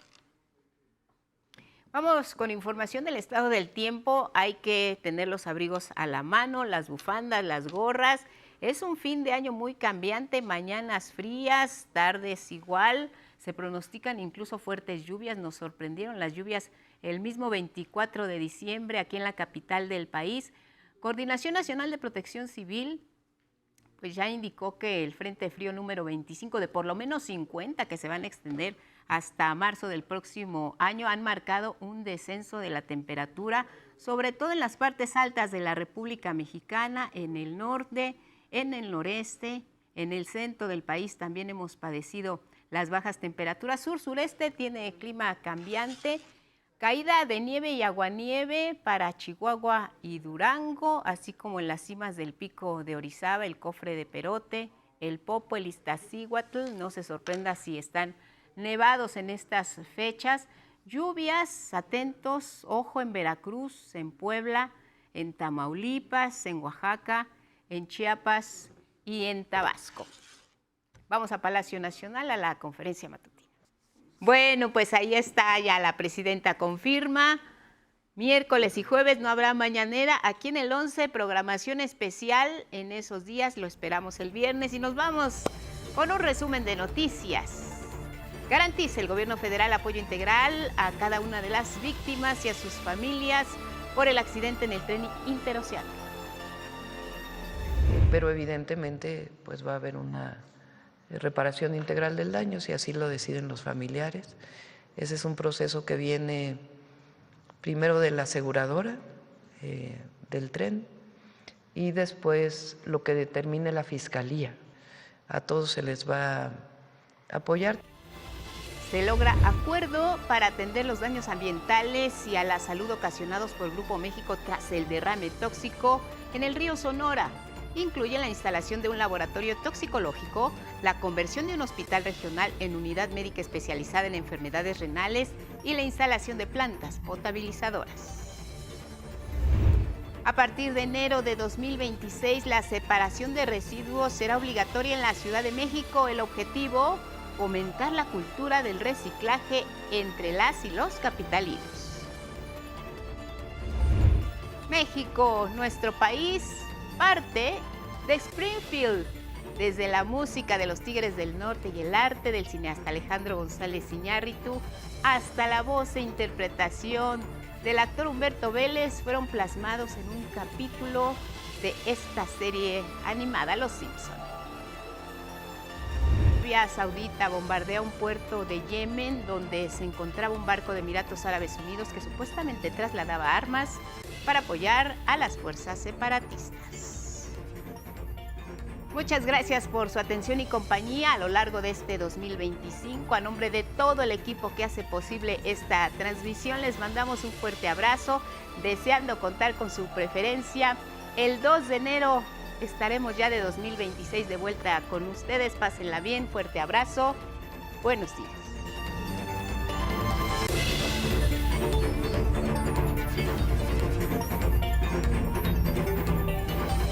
Vamos con información del estado del tiempo. Hay que tener los abrigos a la mano, las bufandas, las gorras. Es un fin de año muy cambiante, mañanas frías, tardes igual. Se pronostican incluso fuertes lluvias. Nos sorprendieron las lluvias el mismo 24 de diciembre aquí en la capital del país. Coordinación Nacional de Protección Civil pues ya indicó que el Frente Frío número 25 de por lo menos 50 que se van a extender hasta marzo del próximo año han marcado un descenso de la temperatura, sobre todo en las partes altas de la República Mexicana, en el norte, en el noreste, en el centro del país también hemos padecido las bajas temperaturas. Sur-sureste tiene clima cambiante, caída de nieve y aguanieve para Chihuahua y Durango, así como en las cimas del Pico de Orizaba, el Cofre de Perote, el Popo, el Iztaccíhuatl. No se sorprenda si están nevados en estas fechas. Lluvias, atentos, ojo en Veracruz, en Puebla, en Tamaulipas, en Oaxaca, en Chiapas y en Tabasco. Vamos a Palacio Nacional a la conferencia matutina. Bueno, pues ahí está, ya la presidenta confirma. Miércoles y jueves no habrá mañanera. Aquí en el 11, programación especial en esos días. Lo esperamos el viernes y nos vamos con un resumen de noticias. Garantiza el gobierno federal apoyo integral a cada una de las víctimas y a sus familias por el accidente en el tren interoceánico. Pero evidentemente pues va a haber una reparación integral del daño si así lo deciden los familiares. Ese es un proceso que viene primero de la aseguradora del tren y después lo que determine la fiscalía. A todos se les va a apoyar. Se logra acuerdo para atender los daños ambientales y a la salud ocasionados por el Grupo México tras el derrame tóxico en el río Sonora. Incluye la instalación de un laboratorio toxicológico, la conversión de un hospital regional en unidad médica especializada en enfermedades renales y la instalación de plantas potabilizadoras. A partir de enero de 2026, la separación de residuos será obligatoria en la Ciudad de México. El objetivo, fomentar la cultura del reciclaje entre las y los capitalinos. México, nuestro país, parte de Springfield. Desde la música de los Tigres del Norte y el arte del cineasta Alejandro González Iñárritu hasta la voz e interpretación del actor Humberto Vélez fueron plasmados en un capítulo de esta serie animada Los Simpson. Arabia Saudita bombardea un puerto de Yemen donde se encontraba un barco de Emiratos Árabes Unidos que supuestamente trasladaba armas para apoyar a las fuerzas separatistas. Muchas gracias por su atención y compañía a lo largo de este 2025. A nombre de todo el equipo que hace posible esta transmisión, les mandamos un fuerte abrazo, deseando contar con su preferencia. El 2 de enero estaremos ya de 2026 de vuelta con ustedes. Pásenla bien, fuerte abrazo, buenos días.